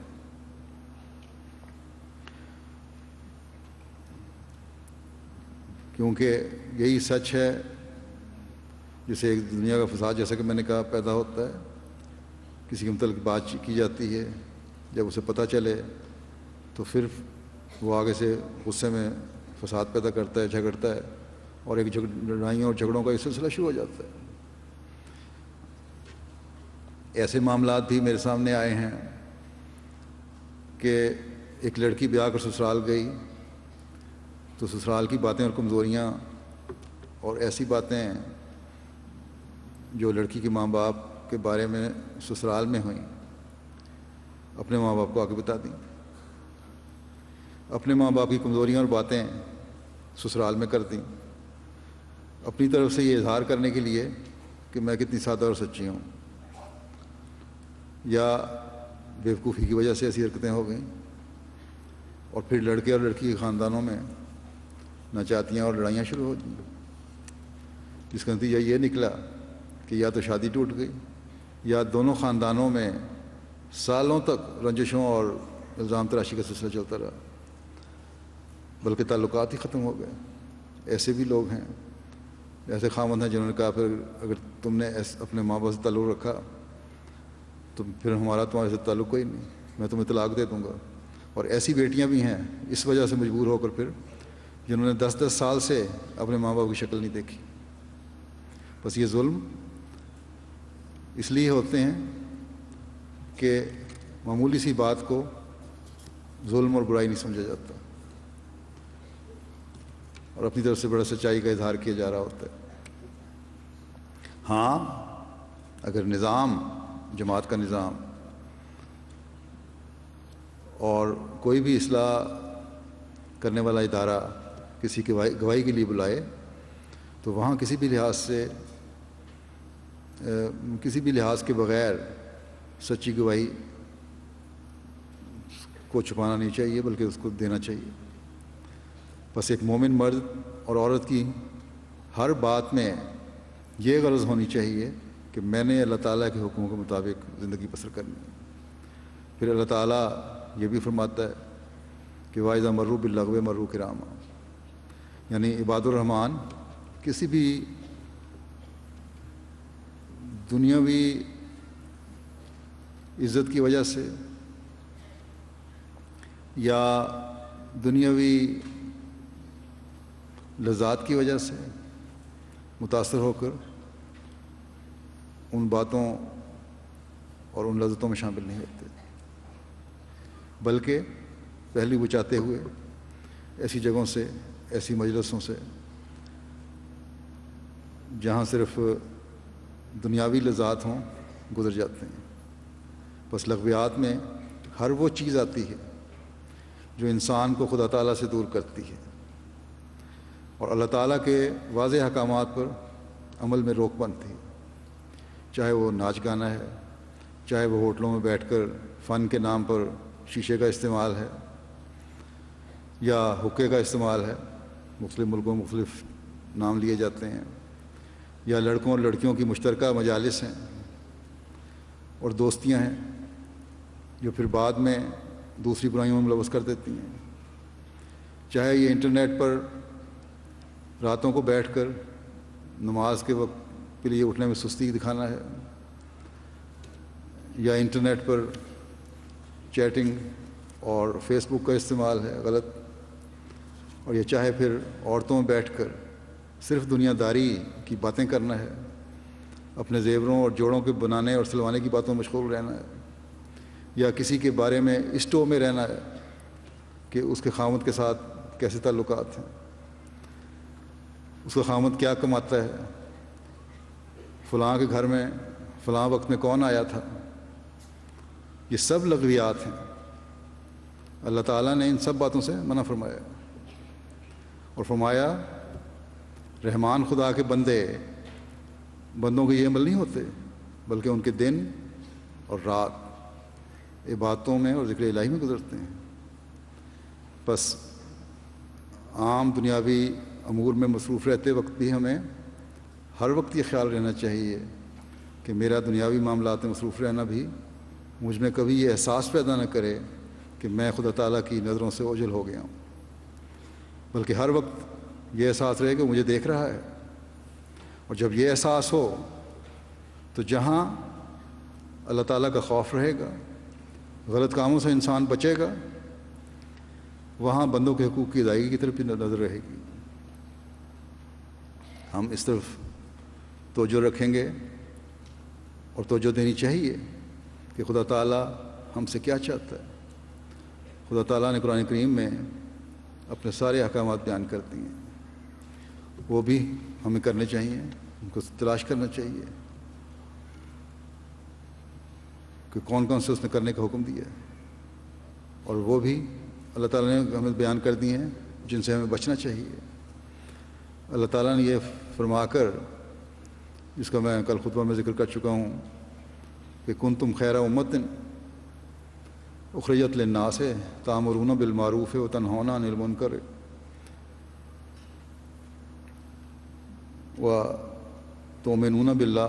A: کیونکہ یہی سچ ہے جسے ایک دنیا کا فساد جیسا کہ میں نے کہا پیدا ہوتا ہے، کسی کے متعلق بات کی جاتی ہے، جب اسے پتہ چلے تو پھر وہ آگے سے غصے میں فساد پیدا کرتا ہے، جھگڑتا ہے، اور ایک لڑائیوں اور جھگڑوں کا یہ سلسلہ شروع ہو جاتا ہے۔ ایسے معاملات بھی میرے سامنے آئے ہیں کہ ایک لڑکی بیاہ کر سسرال گئی تو سسرال کی باتیں اور کمزوریاں اور ایسی باتیں جو لڑکی کے ماں باپ کے بارے میں سسرال میں ہوئیں، اپنے ماں باپ کو آگے بتا دیں، اپنے ماں باپ کی کمزوریاں اور باتیں سسرال میں کر دیں، اپنی طرف سے یہ اظہار کرنے کے لیے کہ میں کتنی سادہ اور سچی ہوں، یا بیوقوفی کی وجہ سے ایسی حرکتیں ہو گئیں، اور پھر لڑکے اور لڑکی کے خاندانوں میں ناچاتیاں اور لڑائیاں شروع ہو گئیں، جس کا نتیجہ یہ نکلا کہ یا تو شادی ٹوٹ گئی یا دونوں خاندانوں میں سالوں تک رنجشوں اور الزام تراشی کا سلسلہ چلتا رہا، بلکہ تعلقات ہی ختم ہو گئے۔ ایسے بھی لوگ ہیں، ایسے خاوند ہیں جنہوں نے کہا پھر اگر تم نے اپنے ماں باپ سے تعلق رکھا تو پھر ہمارا تمہارے سے تعلق کوئی نہیں، میں تمہیں طلاق دے دوں گا۔ اور ایسی بیٹیاں بھی ہیں اس وجہ سے مجبور ہو کر پھر جنہوں نے 10 سال سے اپنے ماں باپ کی شکل نہیں دیکھی۔ بس یہ ظلم اس لیے ہوتے ہیں کہ معمولی سی بات کو ظلم اور برائی نہیں سمجھا جاتا، اور اپنی طرف سے بڑا سچائی کا اظہار کیا جا رہا ہوتا ہے۔ ہاں، اگر نظام، جماعت کا نظام اور کوئی بھی اصلاح کرنے والا ادارہ کسی کی گواہی کے لیے بلائے تو وہاں کسی بھی لحاظ کے بغیر سچی گواہی کو چھپانا نہیں چاہیے، بلکہ اس کو دینا چاہیے۔ بس ایک مومن مرد اور عورت کی ہر بات میں یہ غرض ہونی چاہیے کہ میں نے اللہ تعالیٰ کے حکموں کے مطابق زندگی بسر کرنی ہے۔ پھر اللہ تعالیٰ یہ بھی فرماتا ہے کہ وَإِذَا مَرُّوا بِاللَّغْوِ مَرُّوا كِرَامًا، یعنی عباد الرحمن کسی بھی دنیاوی عزت کی وجہ سے یا دنیاوی لذات کی وجہ سے متاثر ہو کر ان باتوں اور ان لذتوں میں شامل نہیں ہوتے، بلکہ پہلی بچاتے ہوئے ایسی جگہوں سے، ایسی مجلسوں سے جہاں صرف دنیاوی لذات ہوں گزر جاتے ہیں۔ بس لغویات میں ہر وہ چیز آتی ہے جو انسان کو خدا تعالیٰ سے دور کرتی ہے اور اللہ تعالیٰ کے واضح احکامات پر عمل میں روک بنتی ہے، چاہے وہ ناچ گانا ہے، چاہے وہ ہوٹلوں میں بیٹھ کر فن کے نام پر شیشے کا استعمال ہے یا حقے کا استعمال ہے، مختلف ملکوں میں مختلف نام لیے جاتے ہیں، یا لڑکوں اور لڑکیوں کی مشترکہ مجالس ہیں اور دوستیاں ہیں جو پھر بعد میں دوسری برائیوں میں ملوث کر دیتی ہیں، چاہے یہ انٹرنیٹ پر راتوں کو بیٹھ کر نماز کے وقت کے لیے اٹھنے میں سستی دکھانا ہے، یا انٹرنیٹ پر چیٹنگ اور فیس بک کا استعمال ہے غلط، اور یہ چاہے پھر عورتوں میں بیٹھ کر صرف دنیا داری کی باتیں کرنا ہے، اپنے زیوروں اور جوڑوں کے بنانے اور سلوانے کی باتوں میں مشغول رہنا ہے، یا کسی کے بارے میں اس ٹو میں رہنا ہے کہ اس کے خاوند کے ساتھ کیسے تعلقات ہیں، اس کا خاوند کیا کماتا ہے، فلاں کے گھر میں فلاں وقت میں کون آیا تھا۔ یہ سب لغویات ہیں۔ اللہ تعالیٰ نے ان سب باتوں سے منع فرمایا اور فرمایا رحمان خدا کے بندوں کے یہ عمل نہیں ہوتے، بلکہ ان کے دن اور رات عبادتوں میں اور ذکر الہی میں گزرتے ہیں۔ بس عام دنیاوی امور میں مصروف رہتے وقت بھی ہمیں ہر وقت یہ خیال رہنا چاہیے کہ میرا دنیاوی معاملات میں مصروف رہنا بھی مجھ میں کبھی یہ احساس پیدا نہ کرے کہ میں خدا تعالیٰ کی نظروں سے اوجھل ہو گیا ہوں، بلکہ ہر وقت یہ احساس رہے کہ مجھے دیکھ رہا ہے اور جب یہ احساس ہو تو جہاں اللہ تعالیٰ کا خوف رہے گا، غلط کاموں سے انسان بچے گا، وہاں بندوں کے حقوق کی ادائیگی کی طرف بھی نظر رہے گی۔ ہم اس طرف توجہ رکھیں گے اور توجہ دینی چاہیے کہ خدا تعالیٰ ہم سے کیا چاہتا ہے۔ خدا تعالیٰ نے قرآن کریم میں اپنے سارے احکامات بیان کر دیے ہیں، وہ بھی ہمیں کرنے چاہیے، ان کو تلاش کرنا چاہیے کہ کون کون سے اس نے کرنے کا حکم دیا ہے، اور وہ بھی اللہ تعالیٰ نے ہمیں بیان کر دیے ہیں جن سے ہمیں بچنا چاہیے۔ اللہ تعالیٰ نے یہ فرما کر، جس کا میں کل خطبہ میں ذکر کر چکا ہوں کہ کنتم خیر امت اخرجت للناس تأمرون بالمعروف وتنہون عن المنکر وتؤمنون باللہ،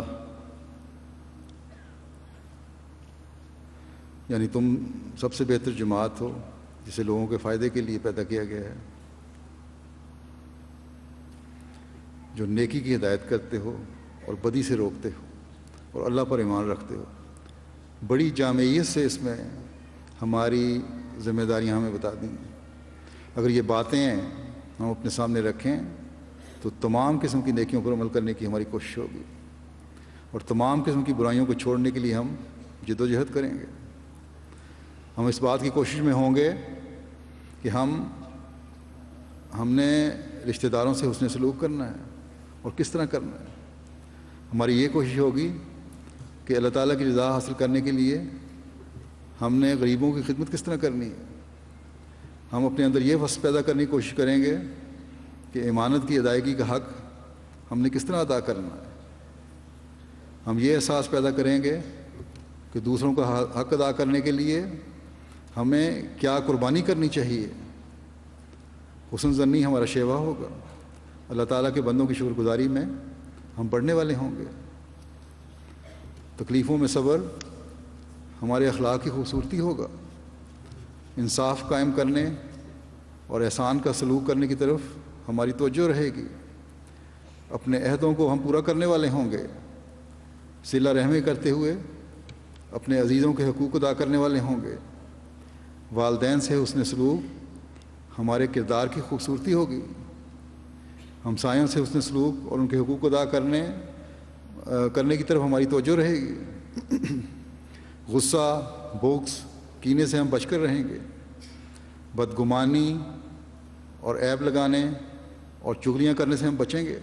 A: یعنی تم سب سے بہتر جماعت ہو جسے لوگوں کے فائدے کے لیے پیدا کیا گیا ہے، جو نیکی کی ہدایت کرتے ہو اور بدی سے روکتے ہو اور اللہ پر ایمان رکھتے ہو۔ بڑی جامعیت سے اس میں ہماری ذمہ داریاں ہمیں بتا دیں۔ اگر یہ باتیں ہم اپنے سامنے رکھیں تو تمام قسم کی نیکیوں پر عمل کرنے کی ہماری کوشش ہوگی، اور تمام قسم کی برائیوں کو چھوڑنے کے لیے ہم جد و جہد کریں گے۔ ہم اس بات کی کوشش میں ہوں گے کہ ہم نے رشتہ داروں سے حسن سلوک کرنا ہے، اور کس طرح کرنا ہے۔ ہماری یہ کوشش ہوگی کہ اللہ تعالیٰ کی رضا حاصل کرنے کے لیے ہم نے غریبوں کی خدمت کس طرح کرنی ہے۔ ہم اپنے اندر یہ وصف پیدا کرنے کی کوشش کریں گے کہ امانت کی ادائیگی کا حق ہم نے کس طرح ادا کرنا ہے۔ ہم یہ احساس پیدا کریں گے کہ دوسروں کا حق ادا کرنے کے لیے ہمیں کیا قربانی کرنی چاہیے۔ حسن ظنی ہمارا شیوا ہوگا، اللہ تعالیٰ کے بندوں کی شکر گزاری میں ہم بڑھنے والے ہوں گے۔ تکلیفوں میں صبر ہمارے اخلاق کی خوبصورتی ہوگا۔ انصاف قائم کرنے اور احسان کا سلوک کرنے کی طرف ہماری توجہ رہے گی۔ اپنے عہدوں کو ہم پورا کرنے والے ہوں گے، صلہ رحمی کرتے ہوئے اپنے عزیزوں کے حقوق ادا کرنے والے ہوں گے۔ والدین سے حسن سلوک ہمارے کردار کی خوبصورتی ہوگی۔ ہمسایوں سے حسن سلوک اور ان کے حقوق ادا کرنے کی طرف ہماری توجہ رہے گی۔ غصہ، بغض، کینے سے ہم بچ کر رہیں گے۔ بدگمانی اور عیب لگانے اور چغلیاں کرنے سے ہم بچیں گے۔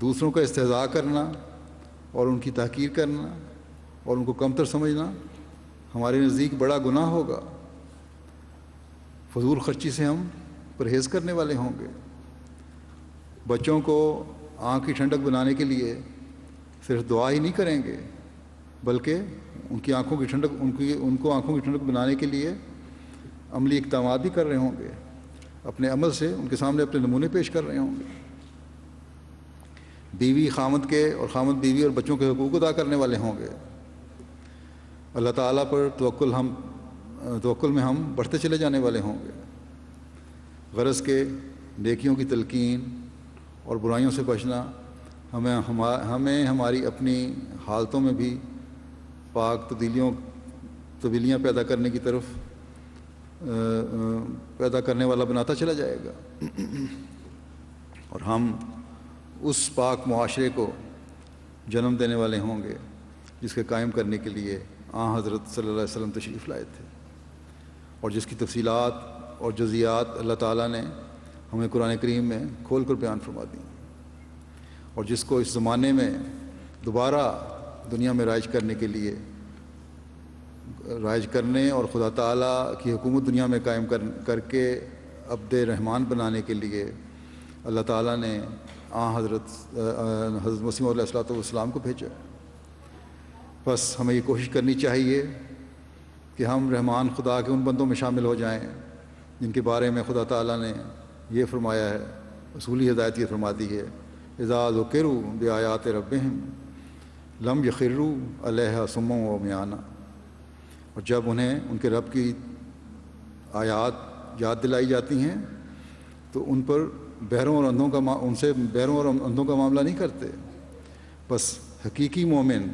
A: دوسروں کا استہزاء کرنا اور ان کی تحقیر کرنا اور ان کو کمتر سمجھنا ہمارے نزدیک بڑا گناہ ہوگا۔ فضول خرچی سے ہم پرہیز کرنے والے ہوں گے۔ بچوں کو آنکھ کی ٹھنڈک بنانے کے لیے صرف دعا ہی نہیں کریں گے، بلکہ ان کو آنکھوں کی ٹھنڈک بنانے کے لیے عملی اقدامات بھی کر رہے ہوں گے۔ اپنے عمل سے ان کے سامنے اپنے نمونے پیش کر رہے ہوں گے۔ بیوی خامد کے اور خامد بیوی اور بچوں کے حقوق ادا کرنے والے ہوں گے۔ اللہ تعالیٰ پر توکل میں ہم بڑھتے چلے جانے والے ہوں گے۔ غرض کے نیکیوں کی تلقین اور برائیوں سے بچنا ہمیں ہماری اپنی حالتوں میں بھی پاک تبدیلیاں پیدا کرنے کی طرف پیدا کرنے والا بناتا چلا جائے گا، اور ہم اس پاک معاشرے کو جنم دینے والے ہوں گے جس کے قائم کرنے کے لیے حضرت صلی اللہ علیہ وسلم تشریف لائے تھے، اور جس کی تفصیلات اور جزیات اللہ تعالیٰ نے ہمیں قرآن کریم میں کھول کر بیان فرما دی، اور جس کو اس زمانے میں دوبارہ دنیا میں رائج کرنے اور خدا تعالیٰ کی حکومت دنیا میں قائم کر کے عبد رحمان بنانے کے لیے اللہ تعالیٰ نے حضرت مسیح علیہ الصلوۃ والسلام کو بھیجا۔ بس ہمیں یہ کوشش کرنی چاہیے کہ ہم رحمان خدا کے ان بندوں میں شامل ہو جائیں جن کے بارے میں خدا تعالیٰ نے یہ فرمایا ہے، اصولی ہدایت یہ فرماتی ہے، اذا ذکروا بآیات ربہم لم یخروا علیہا صما وعمیانا، اور جب انہیں ان کے رب کی آیات یاد دلائی جاتی ہیں تو ان پر بہروں اور اندھوں کا ان سے بہروں اور اندھوں کا معاملہ نہیں کرتے، بس حقیقی مومن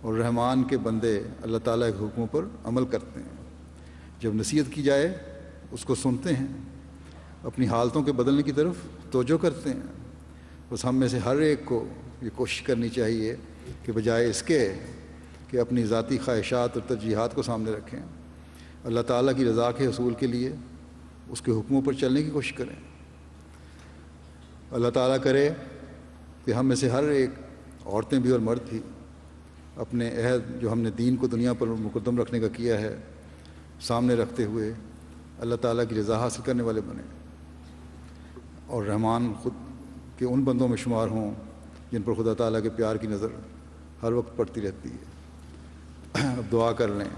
A: اور رحمان کے بندے اللہ تعالیٰ کے حکموں پر عمل کرتے ہیں۔ جب نصیحت کی جائے اس کو سنتے ہیں، اپنی حالتوں کے بدلنے کی طرف توجہ کرتے ہیں۔ بس ہم میں سے ہر ایک کو یہ کوشش کرنی چاہیے کہ بجائے اس کے کہ اپنی ذاتی خواہشات اور ترجیحات کو سامنے رکھیں، اللہ تعالیٰ کی رضا کے حصول کے لیے اس کے حکموں پر چلنے کی کوشش کریں۔ اللہ تعالیٰ کرے کہ ہم میں سے ہر ایک، عورتیں بھی اور مرد بھی، اپنے عہد جو ہم نے دین کو دنیا پر مقدم رکھنے کا کیا ہے سامنے رکھتے ہوئے اللہ تعالیٰ کی رضا حاصل کرنے والے بنیں، اور رحمان خود کے ان بندوں میں شمار ہوں جن پر خدا تعالیٰ کے پیار کی نظر ہر وقت پڑتی رہتی ہے۔ اب دعا کر لیں۔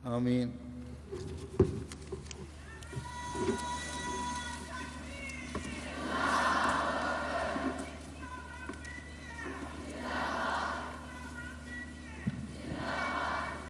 A: آمین۔